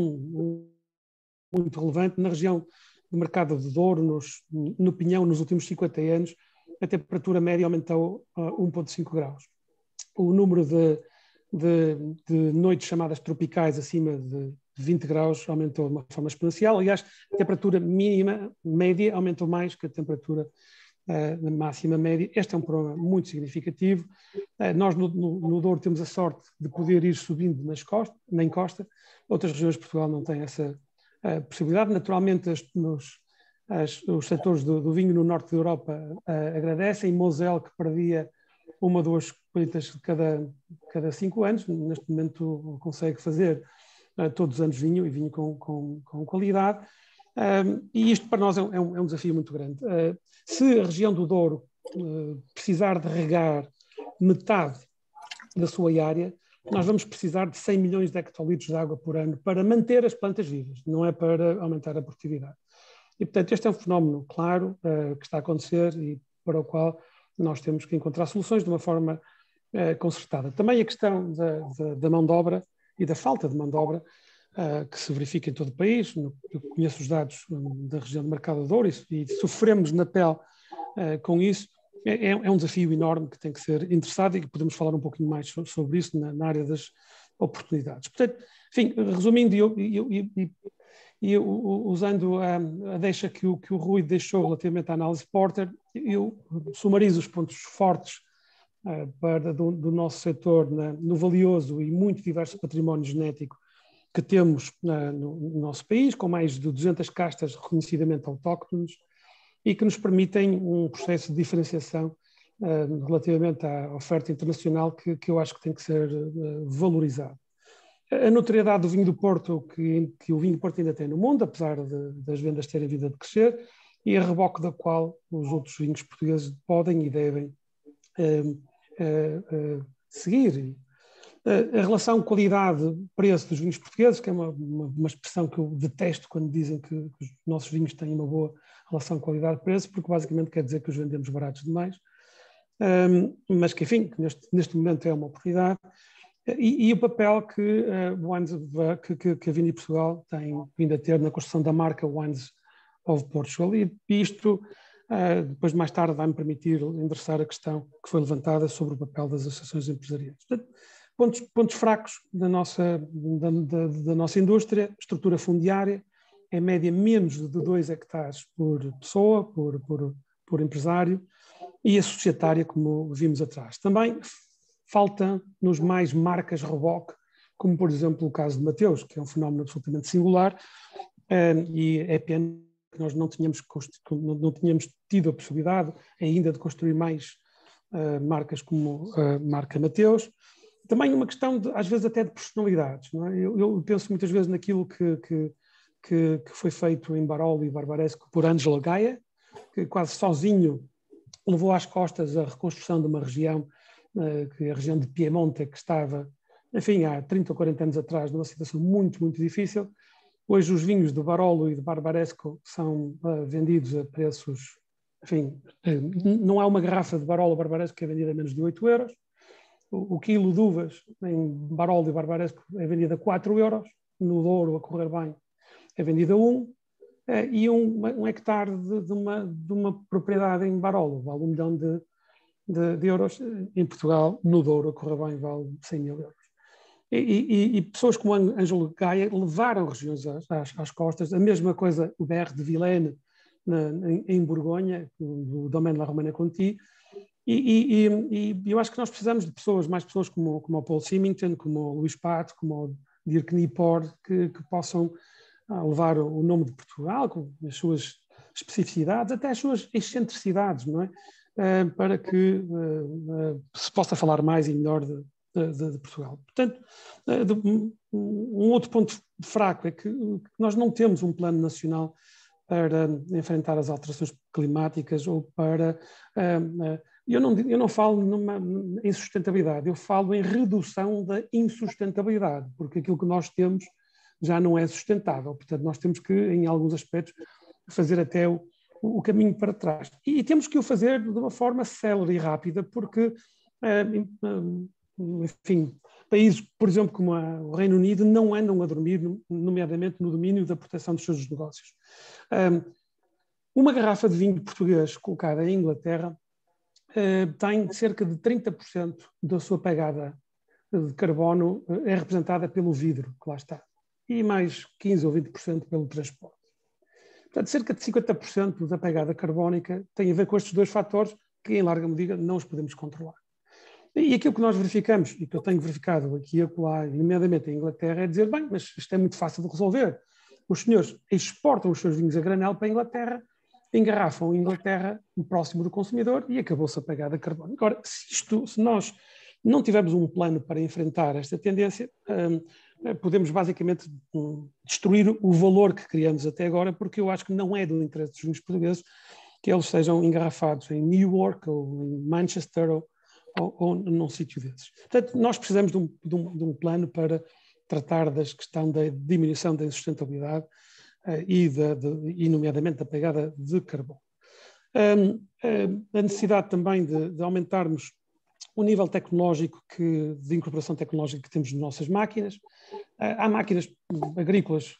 [SPEAKER 4] muito relevante: na região do Mercado do Douro, no Pinhão, nos últimos 50 anos, a temperatura média aumentou a 1,5 graus. O número de noites chamadas tropicais acima de 20 graus aumentou de uma forma exponencial. Aliás, a temperatura mínima média aumentou mais que a temperatura máxima média. Este é um problema muito significativo. Nós no Douro temos a sorte de poder ir subindo na encosta. Outras regiões de Portugal não têm essa possibilidade. Naturalmente, os setores do vinho no norte da Europa agradecem. Moselle, que perdia 1 ou 2 colheitas cada 5 anos, neste momento consegue fazer todos os anos vinho, e vinho com qualidade. E isto para nós é um desafio muito grande. Se a região do Douro precisar de regar metade da sua área, nós vamos precisar de 100 milhões de hectolitros de água por ano para manter as plantas vivas, não é para aumentar a produtividade. E, portanto, este é um fenómeno claro que está a acontecer e para o qual nós temos que encontrar soluções de uma forma concertada. Também a questão da mão de obra e da falta de mão de obra que se verifica em todo o país. Eu conheço os dados da região do Mercado do Douro e sofremos na pele com isso. É um desafio enorme que tem que ser interessado, e que podemos falar um pouquinho mais sobre isso na área das oportunidades. Portanto, enfim, resumindo e usando a deixa que o Rui deixou relativamente à análise Porter, eu sumarizo os pontos fortes do nosso setor no valioso e muito diverso património genético que temos no nosso país, com mais de 200 castas reconhecidamente autóctones, e que nos permitem um processo de diferenciação relativamente à oferta internacional que eu acho que tem que ser valorizado. A notoriedade do vinho do Porto, que o vinho do Porto ainda tem no mundo, apesar das vendas terem vindo a decrescer, e a reboque da qual os outros vinhos portugueses podem e devem seguir. A relação qualidade-preço dos vinhos portugueses, que é uma expressão que eu detesto quando dizem que os nossos vinhos têm uma boa relação qualidade-preço, porque basicamente quer dizer que os vendemos baratos demais, mas que, enfim, neste momento é uma oportunidade. E o papel que a Vini Portugal tem vindo a ter na construção da marca Wines of Portugal, e isto depois mais tarde vai-me permitir endereçar a questão que foi levantada sobre o papel das associações empresariais. Portanto, pontos fracos da nossa indústria: estrutura fundiária, em média menos de 2 hectares por pessoa, por empresário, e a societária, como vimos atrás. Também faltam-nos mais marcas reboque, como por exemplo o caso de Mateus, que é um fenómeno absolutamente singular, e é pena que nós não tínhamos tido a possibilidade ainda de construir mais marcas como a marca Mateus. Também uma questão, às vezes, até de personalidades. Não é? Eu penso muitas vezes naquilo que foi feito em Barolo e Barbaresco por Ângelo Gaia, que quase sozinho levou às costas a reconstrução de uma região, que é a região de Piemonte, que estava, enfim, há 30 ou 40 anos atrás, numa situação muito, muito difícil. Hoje os vinhos de Barolo e de Barbaresco são vendidos a preços, enfim, não há uma garrafa de Barolo ou Barbaresco que é vendida a menos de 8 euros. o quilo de uvas em Barolo e Barbaresco é vendido a 4 euros, no Douro, a correr bem, é vendido a 1, e um hectare de uma propriedade em Barolo vale 1 milhão de euros. Em Portugal, no Douro, a correr bem, vale 100 mil euros. E pessoas como Ângelo Gaia levaram regiões às costas. A mesma coisa o BR de Vilaine, em Borgonha, do Domaine La Romana Conti. E eu acho que nós precisamos de mais pessoas como o Paul Symington, como o Luís Pato, como o Dirk Nipor, que possam levar o nome de Portugal, com as suas especificidades, até as suas excentricidades, não é? Para que se possa falar mais e melhor de Portugal. Portanto, um outro ponto fraco é que nós não temos um plano nacional para enfrentar as alterações climáticas ou para... Eu não falo em sustentabilidade, eu falo em redução da insustentabilidade, porque aquilo que nós temos já não é sustentável. Portanto, nós temos que, em alguns aspectos, fazer até o caminho para trás. E temos que o fazer de uma forma célere e rápida, porque, enfim, países, por exemplo, como o Reino Unido, não andam a dormir, nomeadamente no domínio da proteção dos seus negócios. Uma garrafa de vinho português colocada em Inglaterra tem cerca de 30% da sua pegada de carbono é representada pelo vidro, que lá está, e mais 15% ou 20% pelo transporte. Portanto, cerca de 50% da pegada carbónica tem a ver com estes dois fatores que, em larga medida, não os podemos controlar. E aquilo que nós verificamos, e que eu tenho verificado aqui e acolá, nomeadamente em Inglaterra, é dizer, bem, mas isto é muito fácil de resolver. Os senhores exportam os seus vinhos a granel para a Inglaterra, engarrafam em Inglaterra próximo do consumidor e acabou-se a pegada carbono. Agora, se nós não tivermos um plano para enfrentar esta tendência, podemos basicamente destruir o valor que criamos até agora, porque eu acho que não é do interesse dos vinhos portugueses que eles sejam engarrafados em Newark ou em Manchester ou num sítio desses. Portanto, nós precisamos de um plano para tratar da questão da diminuição da insustentabilidade e nomeadamente da pegada de carbono. A necessidade também de aumentarmos o nível tecnológico de incorporação tecnológica que temos nas nossas máquinas. Há máquinas agrícolas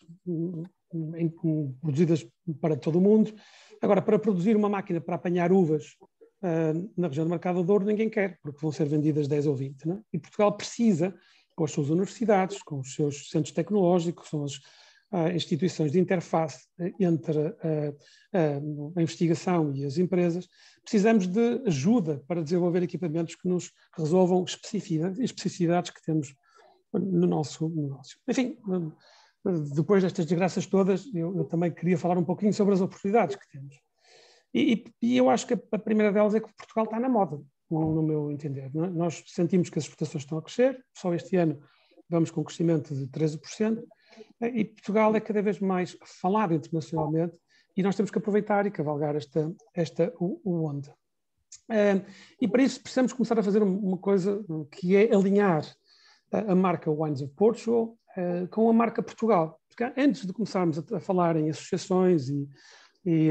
[SPEAKER 4] produzidas para todo o mundo. Agora, para produzir uma máquina para apanhar uvas na região do Mercado do Douro, ninguém quer, porque vão ser vendidas 10 ou 20. Não é? E Portugal precisa, com as suas universidades, com os seus centros tecnológicos, são as instituições de interface entre a investigação e as empresas, precisamos de ajuda para desenvolver equipamentos que nos resolvam especificidades que temos no nosso negócio. Enfim, depois destas desgraças todas, eu também queria falar um pouquinho sobre as oportunidades que temos. E eu acho que a primeira delas é que Portugal está na moda, no meu entender. Não é? Nós sentimos que as exportações estão a crescer, só este ano vamos com um crescimento de 13%, e Portugal é cada vez mais falado internacionalmente e nós temos que aproveitar e cavalgar esta onda. E para isso precisamos começar a fazer uma coisa que é alinhar a marca Wines of Portugal com a marca Portugal. Porque antes de começarmos a falar em associações e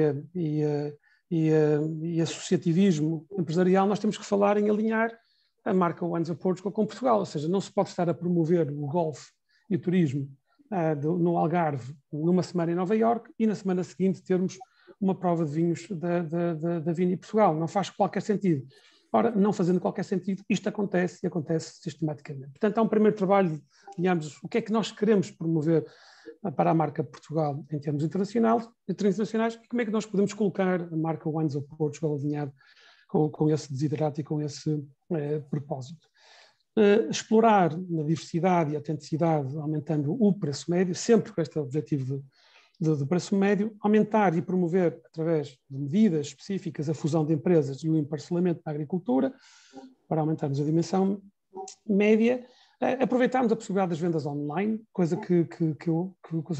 [SPEAKER 4] associativismo empresarial, nós temos que falar em alinhar a marca Wines of Portugal com Portugal, ou seja, não se pode estar a promover o golfe e o turismo no Algarve numa semana em Nova Iorque e na semana seguinte termos uma prova de vinhos da Vini Portugal. Não faz qualquer sentido. Ora, não fazendo qualquer sentido, isto acontece e acontece sistematicamente. Portanto, há um primeiro trabalho, digamos, o que é que nós queremos promover para a marca Portugal em termos internacionais e como é que nós podemos colocar a marca Wines of Portugal alinhado com esse desidrato e com esse propósito. Explorar a diversidade e a autenticidade, aumentando o preço médio, sempre com este objetivo de preço médio, aumentar e promover, através de medidas específicas, a fusão de empresas e o emparcelamento da agricultura, para aumentarmos a dimensão média, aproveitarmos a possibilidade das vendas online, coisa que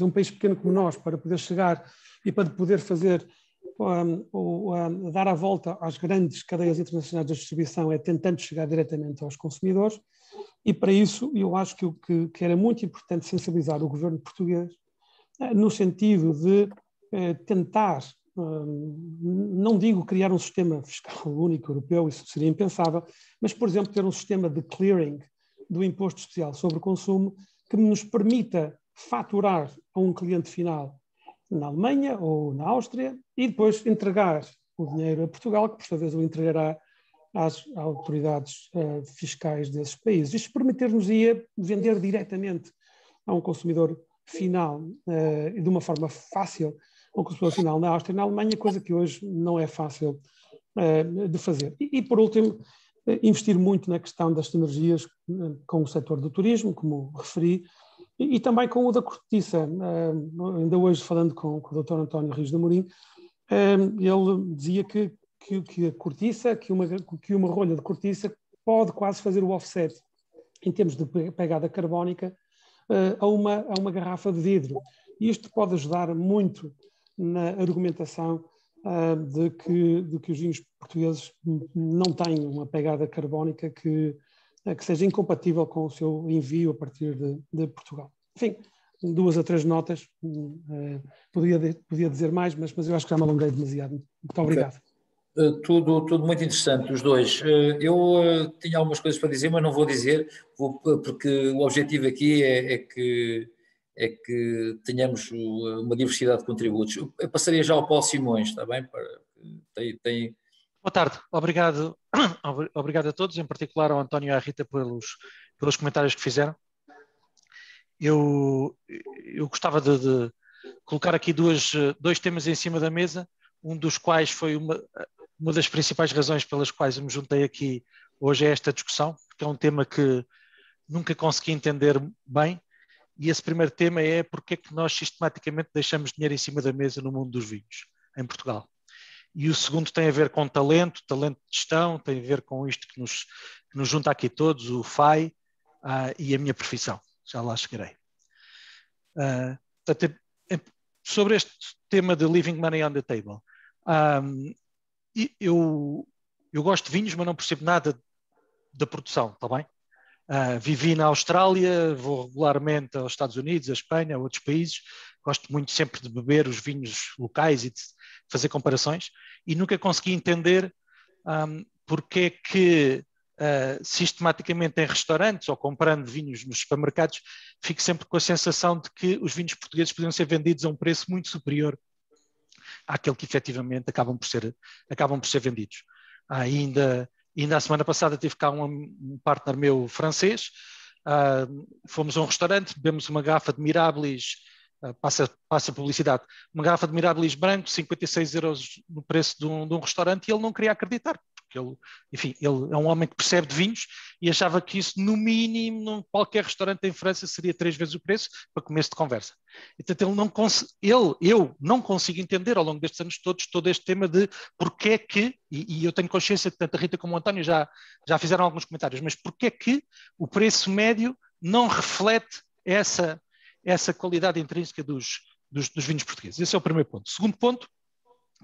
[SPEAKER 4] um país pequeno como nós, para poder chegar e para poder fazer dar a volta às grandes cadeias internacionais de distribuição é tentando chegar diretamente aos consumidores, e para isso eu acho que era muito importante sensibilizar o governo português no sentido de tentar não digo criar um sistema fiscal único europeu, isso seria impensável, mas, por exemplo, ter um sistema de clearing do imposto especial sobre o consumo que nos permita faturar a um cliente final na Alemanha ou na Áustria e depois entregar o dinheiro a Portugal, que por sua vez o entregará às autoridades fiscais desses países. Isto permitir-nos-ia vender diretamente a um consumidor final de uma forma fácil a um consumidor final na Áustria e na Alemanha, coisa que hoje não é fácil de fazer. E por último, investir muito na questão das sinergias com o setor do turismo, como referi, e também com o da cortiça. Ainda hoje, falando com o Dr. António Rios de Amorim, ele dizia que a cortiça, que uma rolha de cortiça pode quase fazer o offset em termos de pegada carbónica a uma garrafa de vidro. E isto pode ajudar muito na argumentação de que os vinhos portugueses não têm uma pegada carbónica que seja incompatível com o seu envio a partir de Portugal. Enfim, 2 a 3 notas, podia dizer mais, mas eu acho que já me alonguei demasiado. Muito obrigado.
[SPEAKER 2] Tudo muito interessante, os dois. Eu tinha algumas coisas para dizer, mas não vou dizer, porque o objetivo aqui é que tenhamos uma diversidade de contributos. Eu passaria já ao Paulo Simões, está bem?
[SPEAKER 5] Boa tarde, obrigado a todos, em particular ao António e à Rita pelos comentários que fizeram. Eu gostava de colocar aqui dois temas em cima da mesa, um dos quais foi uma das principais razões pelas quais eu me juntei aqui hoje a esta discussão, porque é um tema que nunca consegui entender bem, e esse primeiro tema é porque é que nós sistematicamente deixamos dinheiro em cima da mesa no mundo dos vinhos, em Portugal. E o segundo tem a ver com talento de gestão, tem a ver com isto que nos junta aqui todos, o FAI e a minha profissão. Já lá chegarei. Portanto, sobre este tema de leaving money on the table, eu gosto de vinhos, mas não percebo nada da produção, está bem? Vivi na Austrália, vou regularmente aos Estados Unidos, a Espanha, a outros países, gosto muito sempre de beber os vinhos locais e de fazer comparações, e nunca consegui entender porque é que sistematicamente em restaurantes ou comprando vinhos nos supermercados, fico sempre com a sensação de que os vinhos portugueses podiam ser vendidos a um preço muito superior àquele que efetivamente acabam por ser vendidos. Ainda a semana passada tive cá um partner meu francês, fomos a um restaurante, bebemos uma garrafa de Mirabilis, passa publicidade, uma garrafa de Mirabilis branco, 56 € no preço de um restaurante, e ele não queria acreditar, porque ele é um homem que percebe de vinhos e achava que isso, no mínimo, em qualquer restaurante em França, seria 3 vezes o preço para começo de conversa. Então eu não consigo entender ao longo destes anos todos todo este tema de porque é que, e eu tenho consciência que tanto a Rita como o António já fizeram alguns comentários, mas porque é que o preço médio não reflete essa qualidade intrínseca dos vinhos portugueses. Esse é o primeiro ponto. O segundo ponto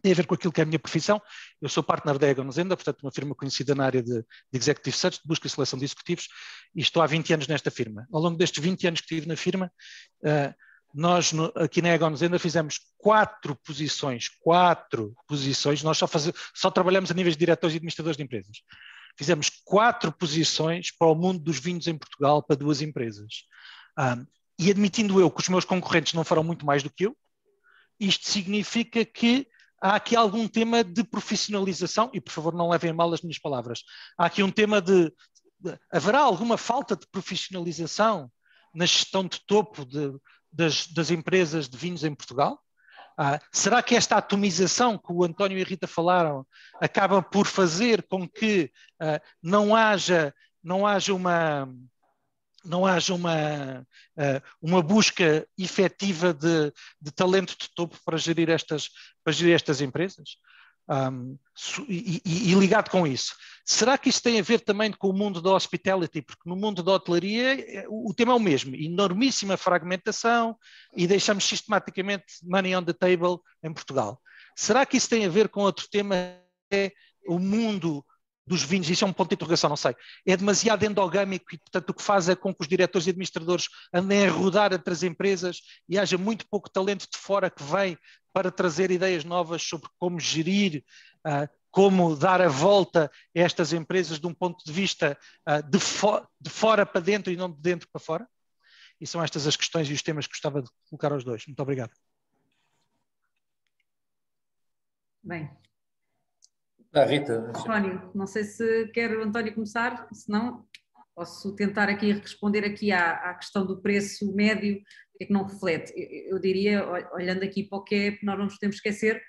[SPEAKER 5] tem a ver com aquilo que é a minha profissão. Eu sou partner da Egon Zehnder, portanto uma firma conhecida na área de Executive Search, de busca e seleção de executivos, e estou há 20 anos nesta firma. Ao longo destes 20 anos que estive na firma, nós aqui na Egon Zehnder fizemos 4 posições, nós só trabalhamos a níveis de diretores e administradores de empresas. Fizemos 4 posições para o mundo dos vinhos em Portugal para 2 empresas. E admitindo eu que os meus concorrentes não farão muito mais do que eu, isto significa que há aqui algum tema de profissionalização, e por favor não levem a mal as minhas palavras, há aqui um tema haverá alguma falta de profissionalização na gestão de topo das empresas de vinhos em Portugal? Será que esta atomização que o António e a Rita falaram acaba por fazer com que não haja uma busca efetiva de talento de topo para gerir estas empresas? E ligado com isso, será que isso tem a ver também com o mundo da hospitality? Porque no mundo da hotelaria o tema é o mesmo, enormíssima fragmentação, e deixamos sistematicamente money on the table em Portugal. Será que isso tem a ver com outro tema, é o mundo dos vinhos? Isso é um ponto de interrogação, não sei. É demasiado endogâmico e, portanto, o que faz é com que os diretores e administradores andem a rodar entre as empresas e haja muito pouco talento de fora que vem para trazer ideias novas sobre como gerir, como dar a volta a estas empresas de um ponto de vista de fora para dentro e não de dentro para fora? E são estas as questões e os temas que gostava de colocar aos dois. Muito obrigado.
[SPEAKER 3] Bem.
[SPEAKER 2] Rita.
[SPEAKER 3] António, não sei se quer o António começar, se não, posso tentar aqui responder aqui à questão do preço médio, que é que não reflete. Eu diria, olhando aqui para o que é, nós não nos podemos esquecer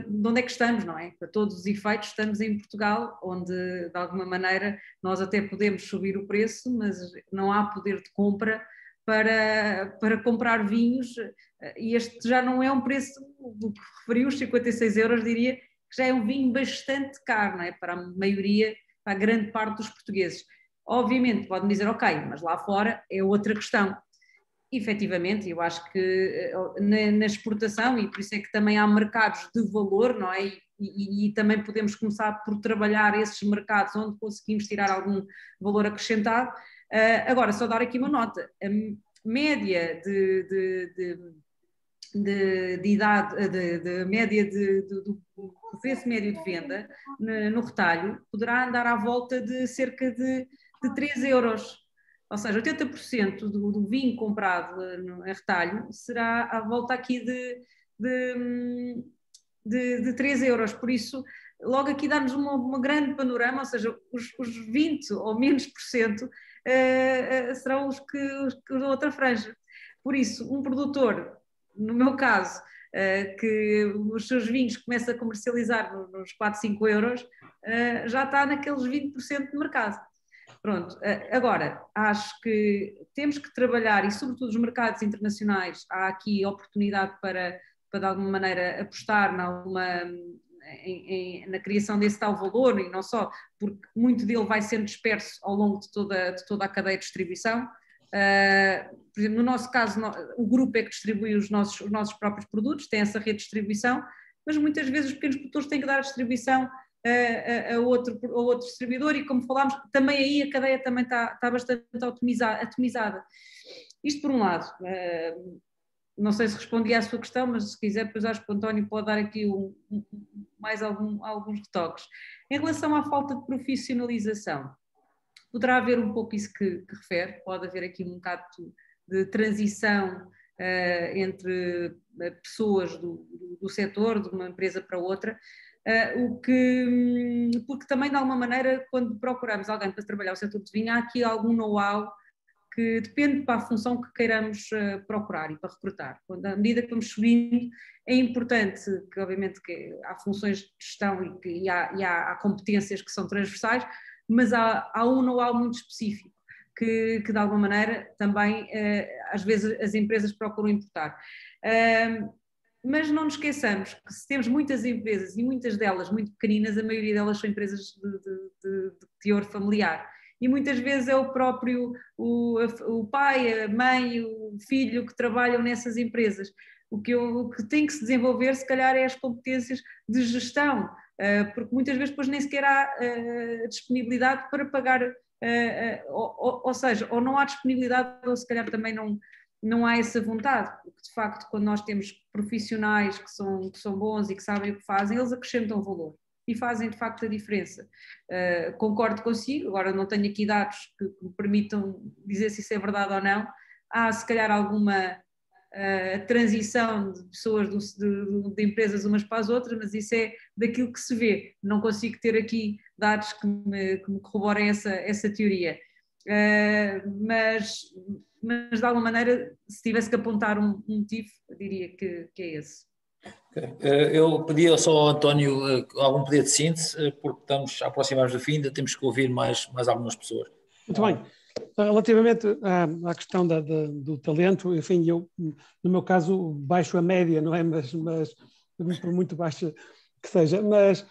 [SPEAKER 3] de onde é que estamos, não é? Para todos os efeitos estamos em Portugal, onde de alguma maneira nós até podemos subir o preço, mas não há poder de compra para comprar vinhos, e este já não é um preço do que referiu, os 56 euros, diria que já é um vinho bastante caro, não é? Para a maioria, para a grande parte dos portugueses. Obviamente podem dizer, ok, mas lá fora é outra questão. E, efetivamente, eu acho que na exportação, e por isso é que também há mercados de valor, não é? E também podemos começar por trabalhar esses mercados onde conseguimos tirar algum valor acrescentado. Agora, só dar aqui uma nota, a média de idade, de média do preço médio de venda no retalho poderá andar à volta de cerca de 3 euros. Ou seja, 80% do vinho comprado em retalho será à volta aqui de 3 euros. Por isso, logo aqui dá-nos uma grande panorama, ou seja, os 20 ou menos por cento serão os que da outra franja. Por isso, um produtor, no meu caso, que os seus vinhos começa a comercializar nos 4, 5 euros, já está naqueles 20% de mercado. Pronto, agora, acho que temos que trabalhar, e sobretudo os mercados internacionais, há aqui oportunidade para de alguma maneira apostar na criação desse tal valor, e não só, porque muito dele vai sendo disperso ao longo de toda a cadeia de distribuição. Por exemplo, no nosso caso, o grupo é que distribui os nossos próprios produtos, tem essa rede de distribuição, mas muitas vezes os pequenos produtores têm que dar a distribuição a outro distribuidor, e como falámos, também aí a cadeia também está bastante atomizada. Isto por um lado. Não sei se respondi à sua questão, mas se quiser, depois acho que o António pode dar aqui mais alguns retoques. Em relação à falta de profissionalização, poderá haver um pouco isso que refere, pode haver aqui um bocado de transição entre pessoas do setor, de uma empresa para outra, porque também de alguma maneira, quando procuramos alguém para trabalhar o setor de vinho, há aqui algum know-how que depende para a função que queiramos procurar e para recrutar. À medida que vamos subindo, é importante que, obviamente, que há funções de gestão e há competências que são transversais, mas há um know-how muito específico que de alguma maneira também às vezes as empresas procuram importar. Mas não nos esqueçamos que se temos muitas empresas, e muitas delas muito pequeninas, a maioria delas são empresas de teor familiar. E muitas vezes é o próprio, o pai, a mãe, o filho que trabalham nessas empresas. O que tem que se desenvolver, se calhar, é as competências de gestão, porque muitas vezes depois nem sequer há disponibilidade para pagar, ou seja, ou não há disponibilidade, ou se calhar também não há essa vontade, porque de facto quando nós temos profissionais que são bons e que sabem o que fazem, eles acrescentam valor e fazem de facto a diferença. Concordo consigo, agora não tenho aqui dados que me permitam dizer se isso é verdade ou não. Há se calhar alguma transição de pessoas de empresas umas para as outras, mas isso é daquilo que se vê. Não consigo ter aqui dados que me corroborem essa teoria. Mas de alguma maneira, se tivesse que apontar um motivo, eu diria que é esse.
[SPEAKER 2] Okay. Eu pedia só ao António algum pedido de síntese, porque estamos a aproximar do fim, ainda temos que ouvir mais algumas pessoas.
[SPEAKER 4] Muito bem. Relativamente à questão do talento, enfim, eu, no meu caso, baixo a média, não é? Mas por muito baixa que seja. Mas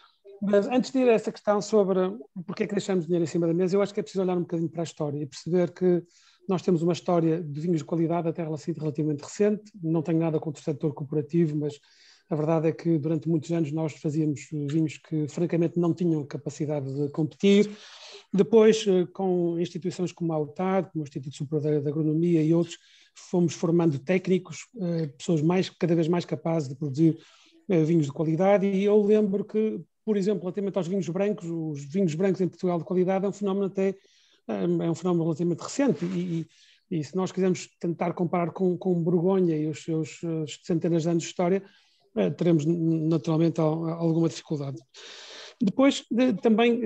[SPEAKER 4] antes de ir a essa questão sobre porque é que deixamos dinheiro em cima da mesa, eu acho que é preciso olhar um bocadinho para a história e perceber que nós temos uma história de vinhos de qualidade até relativamente recente. Não tenho nada contra o setor corporativo, mas a verdade é que durante muitos anos nós fazíamos vinhos que francamente não tinham capacidade de competir. Depois, com instituições como a UTAD, como o Instituto Superior de Agronomia e outros, fomos formando técnicos, pessoas cada vez mais capazes de produzir vinhos de qualidade, e eu lembro que, por exemplo, relativamente aos vinhos brancos, os vinhos brancos em Portugal de qualidade é um fenómeno relativamente recente, e se nós quisermos tentar comparar com Borgonha e os seus centenas de anos de história, teremos naturalmente alguma dificuldade. Depois, também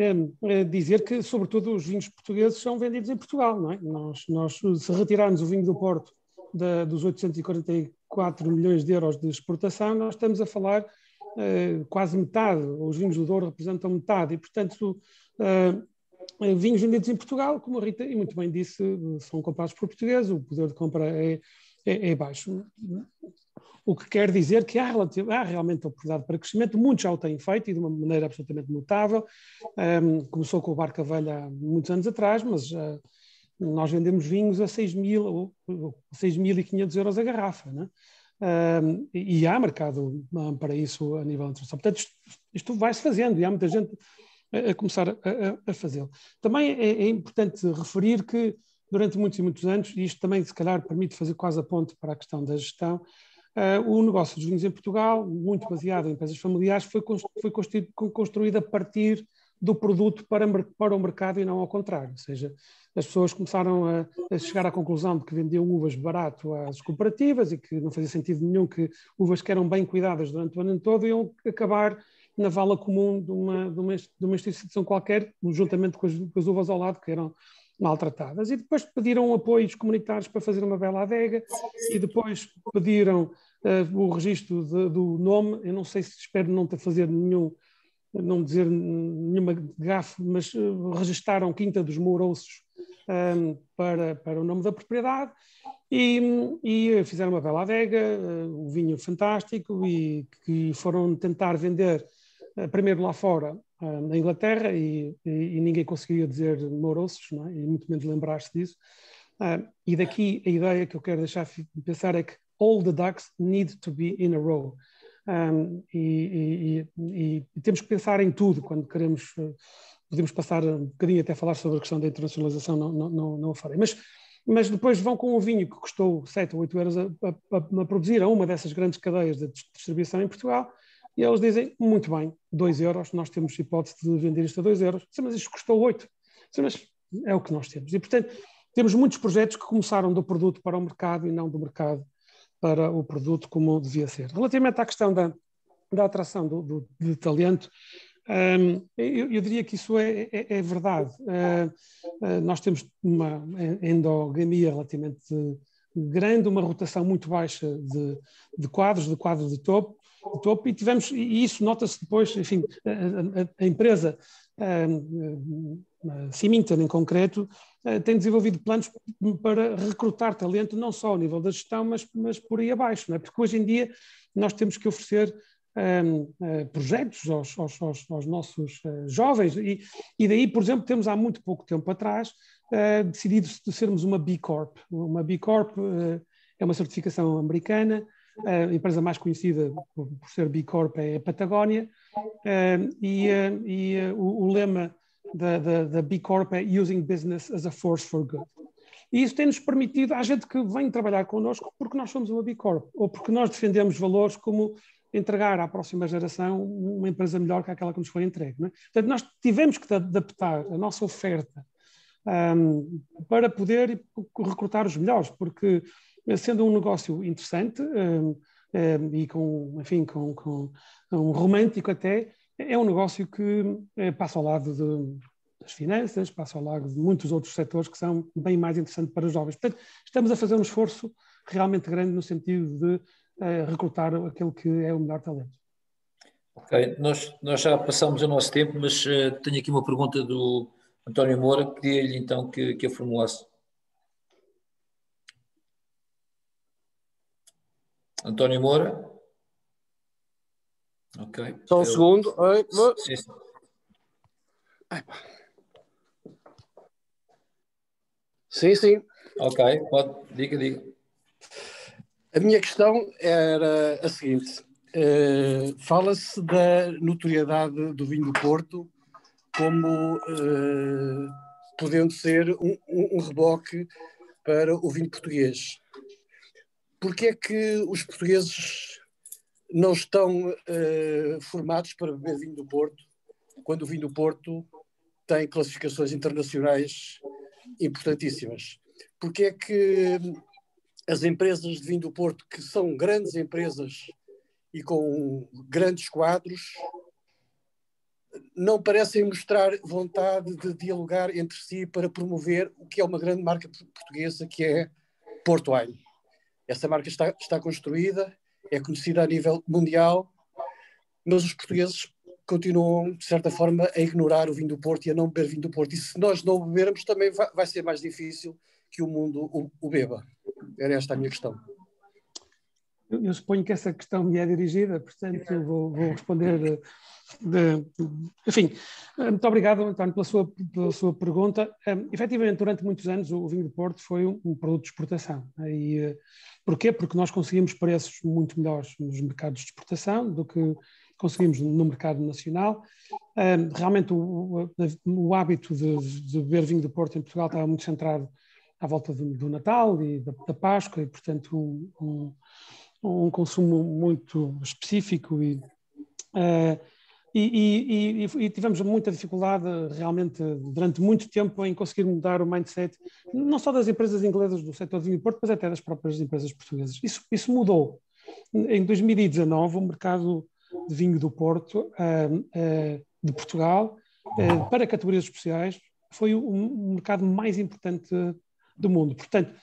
[SPEAKER 4] dizer que, sobretudo, os vinhos portugueses são vendidos em Portugal, não é? Nós se retirarmos o vinho do Porto dos 844 milhões de euros de exportação, nós estamos a falar quase metade, os vinhos do Douro representam metade, e, portanto, vinhos vendidos em Portugal, como a Rita e muito bem disse, são comprados por portugueses, o poder de compra é baixo. O que quer dizer que há realmente oportunidade para crescimento, muitos já o têm feito e de uma maneira absolutamente notável. Começou com o Barca Velha há muitos anos atrás, mas nós vendemos vinhos a 6.500 euros a garrafa, né? E há mercado para isso a nível internacional. Portanto, isto vai-se fazendo e há muita gente a começar a fazê-lo. Também é importante referir que durante muitos e muitos anos, e isto também se calhar permite fazer quase a ponte para a questão da gestão, o negócio dos vinhos em Portugal, muito baseado em empresas familiares, foi construído a partir do produto para o mercado e não ao contrário. Ou seja, as pessoas começaram a chegar à conclusão de que vendiam uvas barato às cooperativas e que não fazia sentido nenhum que uvas que eram bem cuidadas durante o ano todo iam acabar na vala comum de uma instituição qualquer, juntamente com as uvas ao lado, que eram maltratadas. E depois pediram apoios comunitários para fazer uma bela adega, e depois pediram o registro do nome. Eu não sei se espero não fazer não dizer nenhuma gafe, mas registaram Quinta dos Mourouços para o nome da propriedade, e fizeram uma bela adega, um vinho fantástico, e que foram tentar vender primeiro lá fora, na Inglaterra, e ninguém conseguia dizer Mourouços, não é? E muito menos lembrar-se disso. E daqui a ideia que eu quero deixar pensar é que all the ducks need to be in a row. E temos que pensar em tudo quando queremos. Podemos passar um bocadinho até a falar sobre a questão da internacionalização, não o farei. Mas depois vão com um vinho que custou 7 ou 8 euros a produzir a uma dessas grandes cadeias de distribuição em Portugal, e eles dizem, muito bem, 2 euros, nós temos hipótese de vender isto a 2 euros. Mas isto custou 8. Mas é o que nós temos. E, portanto, temos muitos projetos que começaram do produto para o mercado e não do mercado para o produto como devia ser. Relativamente à questão da atração de talento, eu diria que isso é verdade. Nós temos uma endogamia relativamente grande, uma rotação muito baixa de quadros de topo, e isso nota-se depois, enfim, a empresa Symington em concreto tem desenvolvido planos para recrutar talento, não só ao nível da gestão, mas por aí abaixo, não é? Porque hoje em dia nós temos que oferecer projetos aos nossos jovens, e daí, por exemplo, temos há muito pouco tempo atrás decidido sermos uma B Corp. Uma B Corp é uma certificação americana. A empresa mais conhecida por ser B Corp é a Patagónia, o lema da B Corp é Using Business as a Force for Good. E isso tem-nos permitido, há gente que vem trabalhar connosco porque nós somos uma B Corp, ou porque nós defendemos valores como entregar à próxima geração uma empresa melhor que aquela que nos foi entregue, não é? Portanto, nós tivemos que adaptar a nossa oferta para poder recrutar os melhores, porque sendo um negócio interessante e com um romântico até, é um negócio que passa ao lado das finanças, passa ao lado de muitos outros setores que são bem mais interessantes para os jovens. Portanto, estamos a fazer um esforço realmente grande no sentido de recrutar aquele que é o melhor talento.
[SPEAKER 2] Ok, nós já passamos o nosso tempo, mas tenho aqui uma pergunta do António Moura, pedia-lhe então que a formulasse. António Moura? Ok.
[SPEAKER 6] Só um segundo.
[SPEAKER 2] Sim, sim.
[SPEAKER 6] Sim.
[SPEAKER 2] Ok, pode, diga.
[SPEAKER 6] A minha questão era a seguinte. Fala-se da notoriedade do vinho do Porto como podendo ser um reboque para o vinho português. porque é que os portugueses não estão formados para beber vinho do Porto, quando o vinho do Porto tem classificações internacionais importantíssimas? Porque é que as empresas de vinho do Porto, que são grandes empresas e com grandes quadros, não parecem mostrar vontade de dialogar entre si para promover o que é uma grande marca portuguesa, que é Porto Wine? Essa marca está construída, é conhecida a nível mundial, mas os portugueses continuam, de certa forma, a ignorar o vinho do Porto e a não beber vinho do Porto. E se nós não o bebermos, também vai ser mais difícil que o mundo o beba. Era esta a minha questão.
[SPEAKER 4] Eu suponho que essa questão me é dirigida, portanto vou responder. Enfim, muito obrigado, António, pela sua pergunta. Efetivamente, durante muitos anos, o vinho do Porto foi um produto de exportação. Porquê? Porque nós conseguimos preços muito melhores nos mercados de exportação do que conseguimos no mercado nacional. Realmente, o hábito de beber vinho do Porto em Portugal estava muito centrado à volta do Natal e da Páscoa, e, portanto, um consumo muito específico e tivemos muita dificuldade realmente durante muito tempo em conseguir mudar o mindset, não só das empresas inglesas do setor de vinho do Porto, mas até das próprias empresas portuguesas. Isso mudou. Em 2019, o mercado de vinho do Porto, de Portugal, para categorias especiais, foi o mercado mais importante do mundo. Portanto,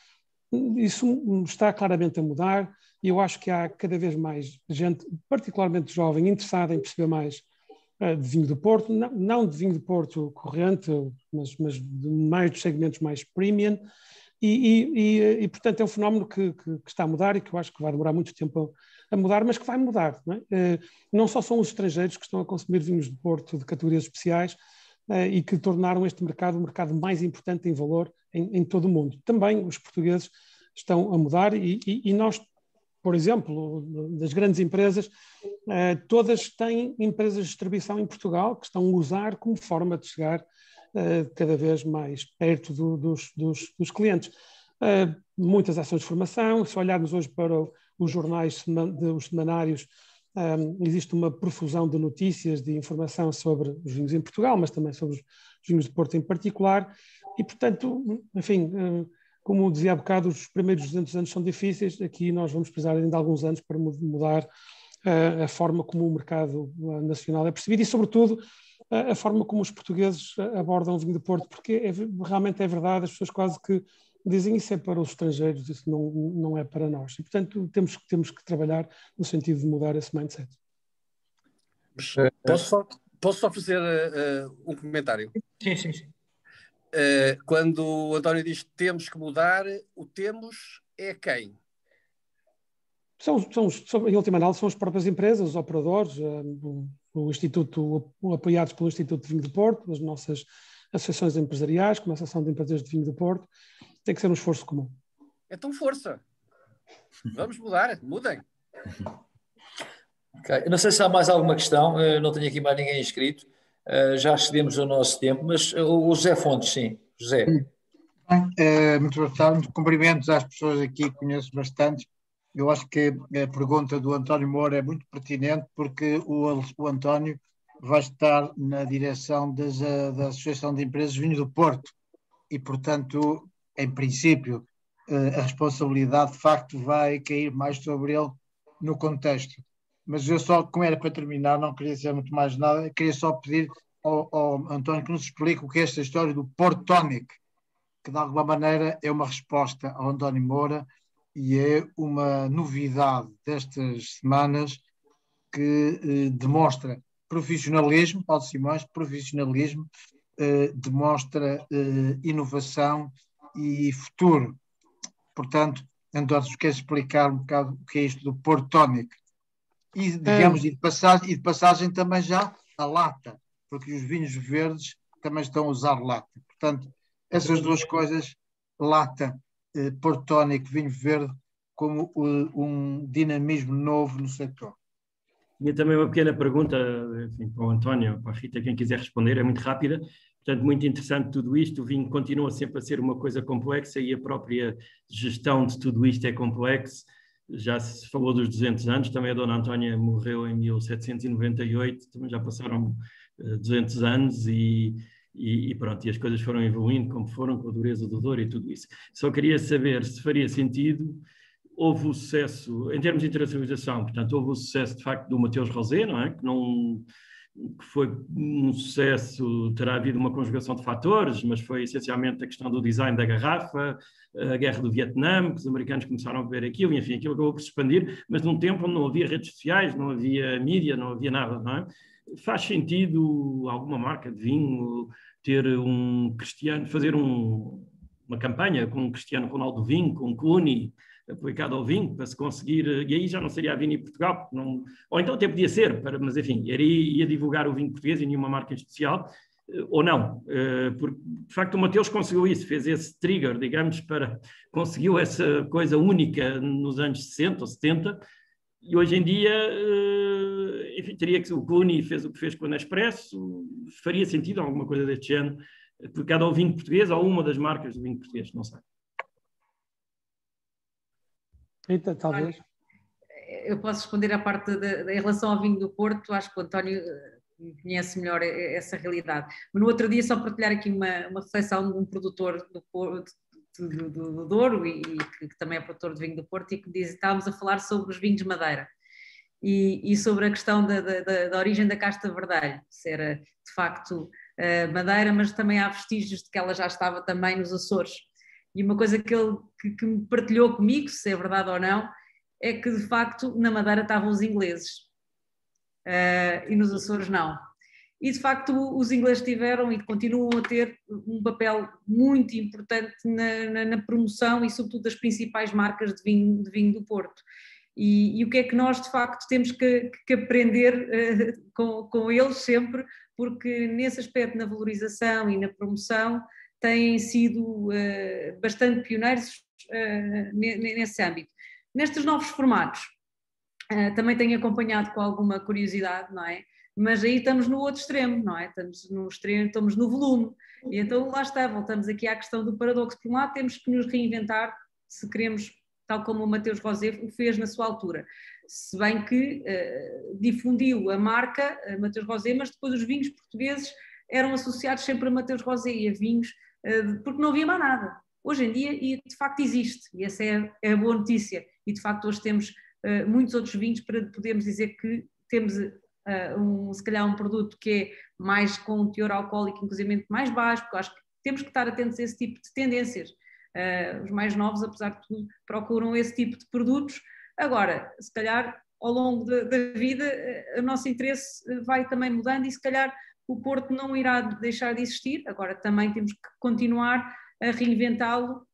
[SPEAKER 4] isso está claramente a mudar e eu acho que há cada vez mais gente, particularmente jovem, interessada em perceber mais de vinho do Porto, não de vinho do Porto corrente, mas de mais dos segmentos mais premium, e portanto é um fenómeno que está a mudar e que eu acho que vai demorar muito tempo a mudar, mas que vai mudar. Não é? Não só são os estrangeiros que estão a consumir vinhos de Porto de categorias especiais e que tornaram este mercado o mercado mais importante em valor em todo o mundo. Também os portugueses estão a mudar e nós, por exemplo, das grandes empresas, todas têm empresas de distribuição em Portugal que estão a usar como forma de chegar cada vez mais perto dos clientes. Muitas ações de formação, se olharmos hoje para os jornais, os semanários, existe uma profusão de notícias, de informação sobre os vinhos em Portugal, mas também sobre os vinhos de Porto em particular, e portanto, enfim, como dizia há bocado, os primeiros 200 anos são difíceis, aqui nós vamos precisar ainda de alguns anos para mudar a forma como o mercado nacional é percebido e, sobretudo, a forma como os portugueses abordam o vinho do Porto, porque realmente é verdade, as pessoas quase que dizem isso é para os estrangeiros, isso não é para nós. E, portanto, temos que trabalhar no sentido de mudar esse mindset.
[SPEAKER 6] Posso só fazer um comentário?
[SPEAKER 2] Sim.
[SPEAKER 6] Quando o António diz que temos que mudar, o temos é quem?
[SPEAKER 4] Em última análise, são as próprias empresas, os operadores, o Instituto, apoiados pelo Instituto de Vinho do Porto, as nossas associações empresariais, como a Associação de Empresas de Vinho do Porto, tem que ser um esforço comum.
[SPEAKER 6] Então força! Vamos mudar, mudem!
[SPEAKER 2] Okay. Não sei se há mais alguma questão, não tenho aqui mais ninguém inscrito, já excedemos o nosso tempo, mas o José Fontes, sim. José.
[SPEAKER 7] Muito boa tarde, cumprimentos às pessoas aqui que conheço bastante. Eu acho que a pergunta do António Moura é muito pertinente porque o António vai estar na direção da Associação de Empresas Vinho do Porto e, portanto, em princípio, a responsabilidade de facto vai cair mais sobre ele no contexto. Mas eu só, como era para terminar, não queria dizer muito mais nada, queria só pedir ao António que nos explique o que é esta história do Porto Tonic, que de alguma maneira é uma resposta ao António Moura e é uma novidade destas semanas que demonstra profissionalismo, Paulo Simões, profissionalismo, demonstra inovação e futuro. Portanto, António, se queres explicar um bocado o que é isto do Porto Tonic e, digamos, de passagem também já a lata, porque os vinhos verdes também estão a usar lata. Portanto, essas duas coisas, lata, Porto Tonic, vinho verde, como um dinamismo novo no setor.
[SPEAKER 8] Tinha também uma pequena pergunta, enfim, para o António, para a Rita, quem quiser responder, é muito rápida. Portanto, muito interessante tudo isto. O vinho continua sempre a ser uma coisa complexa e a própria gestão de tudo isto é complexa. já se falou dos 200 anos, também a Dona Antónia morreu em 1798, também já passaram 200 anos e pronto, e as coisas foram evoluindo como foram, com a dureza do Douro e tudo isso. Só queria saber se faria sentido, houve o sucesso, em termos de internacionalização, portanto, houve o sucesso de facto do Mateus Rosé, não é? Que foi um sucesso, terá havido uma conjugação de fatores, mas foi essencialmente a questão do design da garrafa, a guerra do Vietnã, que os americanos começaram a ver aquilo, e enfim, aquilo acabou por se expandir, mas num tempo onde não havia redes sociais, não havia mídia, não havia nada, não é? Faz sentido alguma marca de vinho ter um Cristiano, fazer uma campanha com um Cristiano Ronaldo vinho, com um Clooney aplicado ao vinho, para se conseguir, e aí já não seria a Vini Portugal, não, ou então até podia ser, mas enfim, ia divulgar o vinho português e nenhuma marca em especial, ou não, porque de facto o Mateus conseguiu isso, fez esse trigger, digamos, conseguiu essa coisa única nos anos 60 ou 70, e hoje em dia, enfim, teria que o Clooney fez o que fez com o Nespresso, faria sentido alguma coisa deste género, aplicado ao vinho português, ou uma das marcas do vinho português, não sei.
[SPEAKER 4] Então, talvez.
[SPEAKER 3] Eu posso responder à parte em relação ao vinho do Porto, acho que o António conhece melhor essa realidade. Mas no outro dia, só partilhar aqui uma reflexão de um produtor do Porto, do Douro, e que também é produtor de vinho do Porto, e que estávamos a falar sobre os vinhos de Madeira e sobre a questão da origem da casta verdelho, se era de facto Madeira, mas também há vestígios de que ela já estava também nos Açores. E uma coisa que ele me partilhou comigo, se é verdade ou não, é que de facto na Madeira estavam os ingleses e nos Açores não. E de facto os ingleses tiveram e continuam a ter um papel muito importante na promoção e sobretudo das principais marcas de vinho do Porto. E o que é que nós de facto temos que aprender com eles sempre, porque nesse aspecto, na valorização e na promoção, têm sido bastante pioneiros nesse âmbito. Nestes novos formatos, também tenho acompanhado com alguma curiosidade, não é? Mas aí estamos no outro extremo, não é? Estamos no extremo, estamos no volume. E então lá está, voltamos aqui à questão do paradoxo. Por um lado temos que nos reinventar, se queremos, tal como o Mateus Rosé o fez na sua altura. Se bem que difundiu a marca Mateus Rosé, mas depois os vinhos portugueses eram associados sempre a Mateus Rosé e a vinhos, porque não havia mais nada. Hoje em dia, e de facto existe, e essa é a boa notícia, e de facto hoje temos muitos outros vinhos para podermos dizer que temos se calhar um produto que é mais com um teor alcoólico inclusive mais baixo, porque eu acho que temos que estar atentos a esse tipo de tendências. Os mais novos, apesar de tudo, procuram esse tipo de produtos. Agora, se calhar ao longo da vida o nosso interesse vai também mudando e se calhar o Porto não irá deixar de existir, agora também temos que continuar a reinventá-lo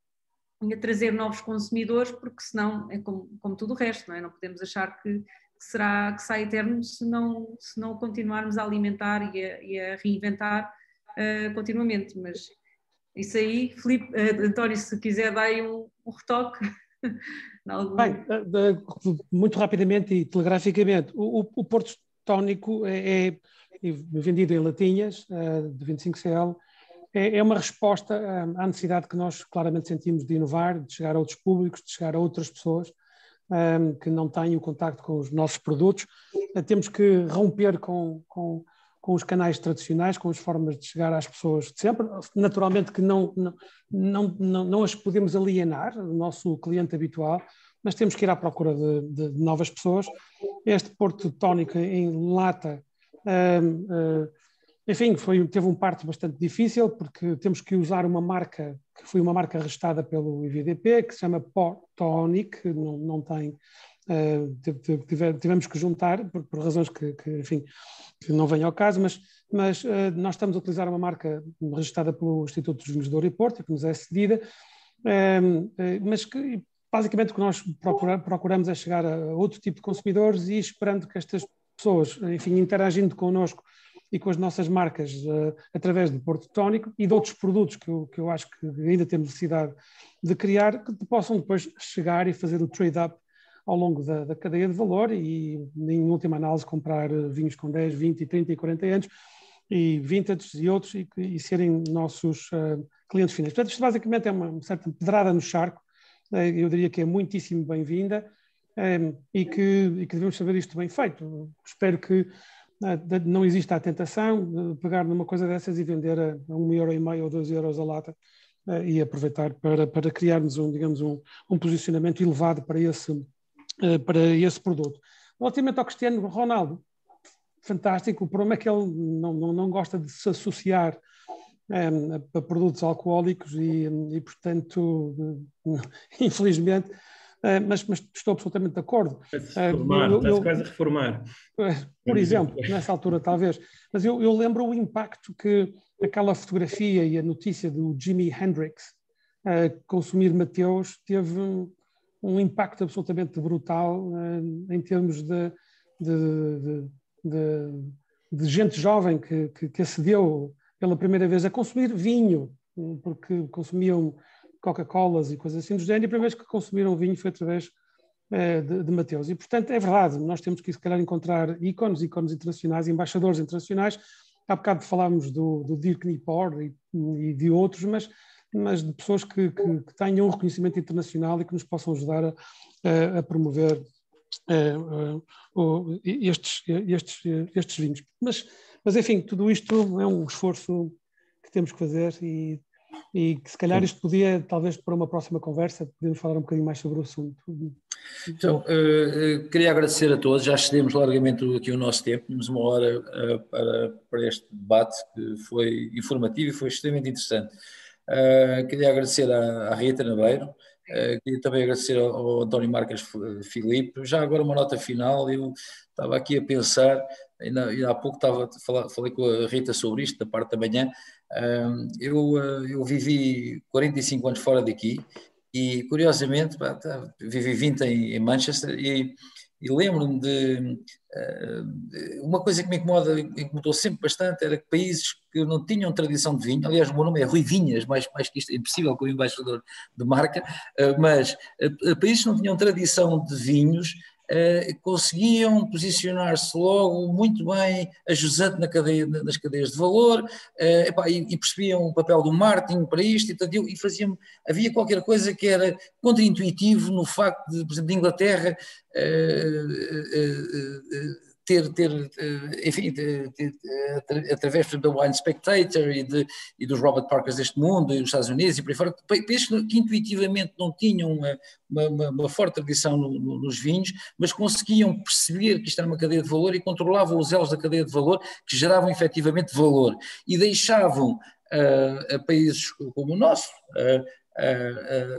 [SPEAKER 3] e a trazer novos consumidores, porque senão é como tudo o resto, não é? Não podemos achar que sai eterno se não continuarmos a alimentar e a reinventar continuamente, mas isso aí, Filipe, António, se quiser dar aí um retoque.
[SPEAKER 4] Bem, muito rapidamente e telegraficamente, o Porto Tónico é vendido em latinhas de 25cl, é uma resposta à necessidade que nós claramente sentimos de inovar, de chegar a outros públicos, de chegar a outras pessoas que não têm o contacto com os nossos produtos. Temos que romper com os canais tradicionais, com as formas de chegar às pessoas de sempre. Naturalmente que não as podemos alienar, o nosso cliente habitual, mas temos que ir à procura de novas pessoas. Este Porto Tónico em lata, enfim, teve um parto bastante difícil, porque temos que usar uma marca, que foi uma marca registada pelo IVDP, que se chama Tonic, não tem... tivemos que juntar, por razões que não vêm ao caso, mas nós estamos a utilizar uma marca registada pelo Instituto dos Vinhos do Douro e Porto, que nos é cedida, mas que basicamente o que nós procuramos é chegar a outro tipo de consumidores e esperando que estas pessoas, enfim, interagindo connosco e com as nossas marcas através do Porto Tónico e de outros produtos que eu acho que ainda temos necessidade de criar, que possam depois chegar e fazer o trade-up ao longo da cadeia de valor e, em última análise, comprar vinhos com 10, 20, 30 e 40 anos e vintage e outros e serem nossos clientes finais. Portanto, isto basicamente é uma certa pedrada no charco, eu diria que é muitíssimo bem-vinda e que devemos saber isto bem feito. Espero que não exista a tentação de pegar numa coisa dessas e vender a €1,50 ou €2 a lata e aproveitar para criarmos um posicionamento elevado para esse produto. Relativamente ao Cristiano Ronaldo, fantástico. O problema é que ele não gosta de se associar a produtos alcoólicos e portanto, infelizmente, mas estou absolutamente de acordo.
[SPEAKER 8] Está-se quase a reformar.
[SPEAKER 4] Por exemplo, nessa altura talvez, mas eu lembro o impacto que aquela fotografia e a notícia do Jimi Hendrix consumir Mateus teve um impacto absolutamente brutal em termos de gente jovem que acedeu pela primeira vez a consumir vinho, porque consumiam Coca-Colas e coisas assim do género, e a primeira vez que consumiram vinho foi através de Mateus. E, portanto, é verdade, nós temos que, se calhar, encontrar ícones internacionais, embaixadores internacionais. Há bocado falámos do Dirk Nipor e de outros, mas de pessoas que tenham um reconhecimento internacional e que nos possam ajudar a promover estes vinhos. Mas, enfim, tudo isto é um esforço que temos que fazer e que se calhar isto podia, talvez para uma próxima conversa, podemos falar um bocadinho mais sobre o assunto.
[SPEAKER 2] Então, queria agradecer a todos, já excedemos largamente aqui o nosso tempo, temos uma hora para este debate que foi informativo e foi extremamente interessante. Queria agradecer à Rita Nabeiro, queria também agradecer ao António Marques Filipe. Já agora uma nota final, eu estava aqui a pensar, ainda há pouco falei com a Rita sobre isto, da parte da manhã. Eu vivi 45 anos fora daqui e, curiosamente, vivi 20 em Manchester e lembro-me de uma coisa que me incomodou sempre bastante, era que países que não tinham tradição de vinho, aliás o meu nome é Rui Vinhas, mais que isto é impossível como embaixador de marca, mas países que não tinham tradição de vinhos conseguiam posicionar-se logo muito bem, ajusando nas cadeias de valor, e percebiam o papel do marketing para isto, e havia qualquer coisa que era contra-intuitivo no facto de, por exemplo, de Inglaterra através do Wine Spectator e dos Robert Parkers deste mundo, e dos Estados Unidos e por aí fora, países que intuitivamente não tinham uma forte tradição nos vinhos, mas conseguiam perceber que isto era uma cadeia de valor e controlavam os elos da cadeia de valor que geravam efetivamente valor e deixavam a países como o nosso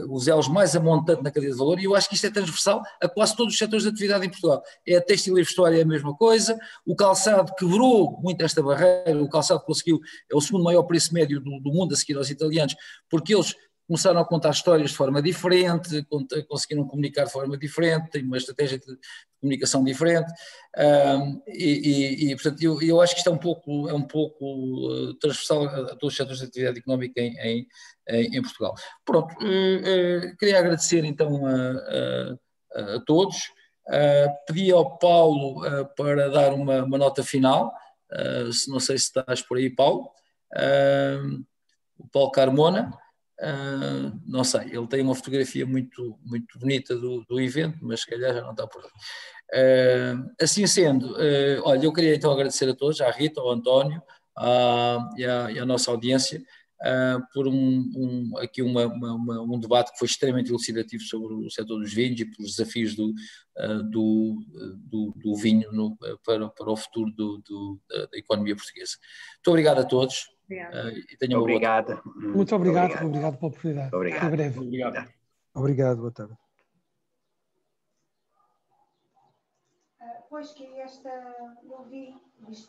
[SPEAKER 2] os elos mais a montante na cadeia de valor, e eu acho que isto é transversal a quase todos os setores de atividade em Portugal. A têxtil e vestuário é a mesma coisa, o calçado quebrou muito esta barreira, o calçado conseguiu, é o segundo maior preço médio do mundo a seguir aos italianos, porque eles começaram a contar histórias de forma diferente, conseguiram comunicar de forma diferente, têm uma estratégia de comunicação diferente, portanto eu acho que isto é um pouco transversal a todos os setores de atividade económica em Portugal. Pronto, queria agradecer então a todos, pedi ao Paulo para dar uma nota final, não sei se estás por aí, Paulo, o Paulo Carmona. Não sei, ele tem uma fotografia muito, muito bonita do evento, mas se calhar já não está por aí. Assim sendo, olha, eu queria então agradecer a todos, à Rita, ao António e à nossa audiência por aqui um debate que foi extremamente elucidativo sobre o setor dos vinhos e pelos desafios do vinho para o futuro da economia portuguesa. Muito obrigado a todos.
[SPEAKER 1] Obrigado.
[SPEAKER 4] Muito obrigado pela oportunidade.
[SPEAKER 1] Obrigado.
[SPEAKER 4] Até breve.
[SPEAKER 9] Obrigado, boa tarde.
[SPEAKER 10] Pois que eu vi, isto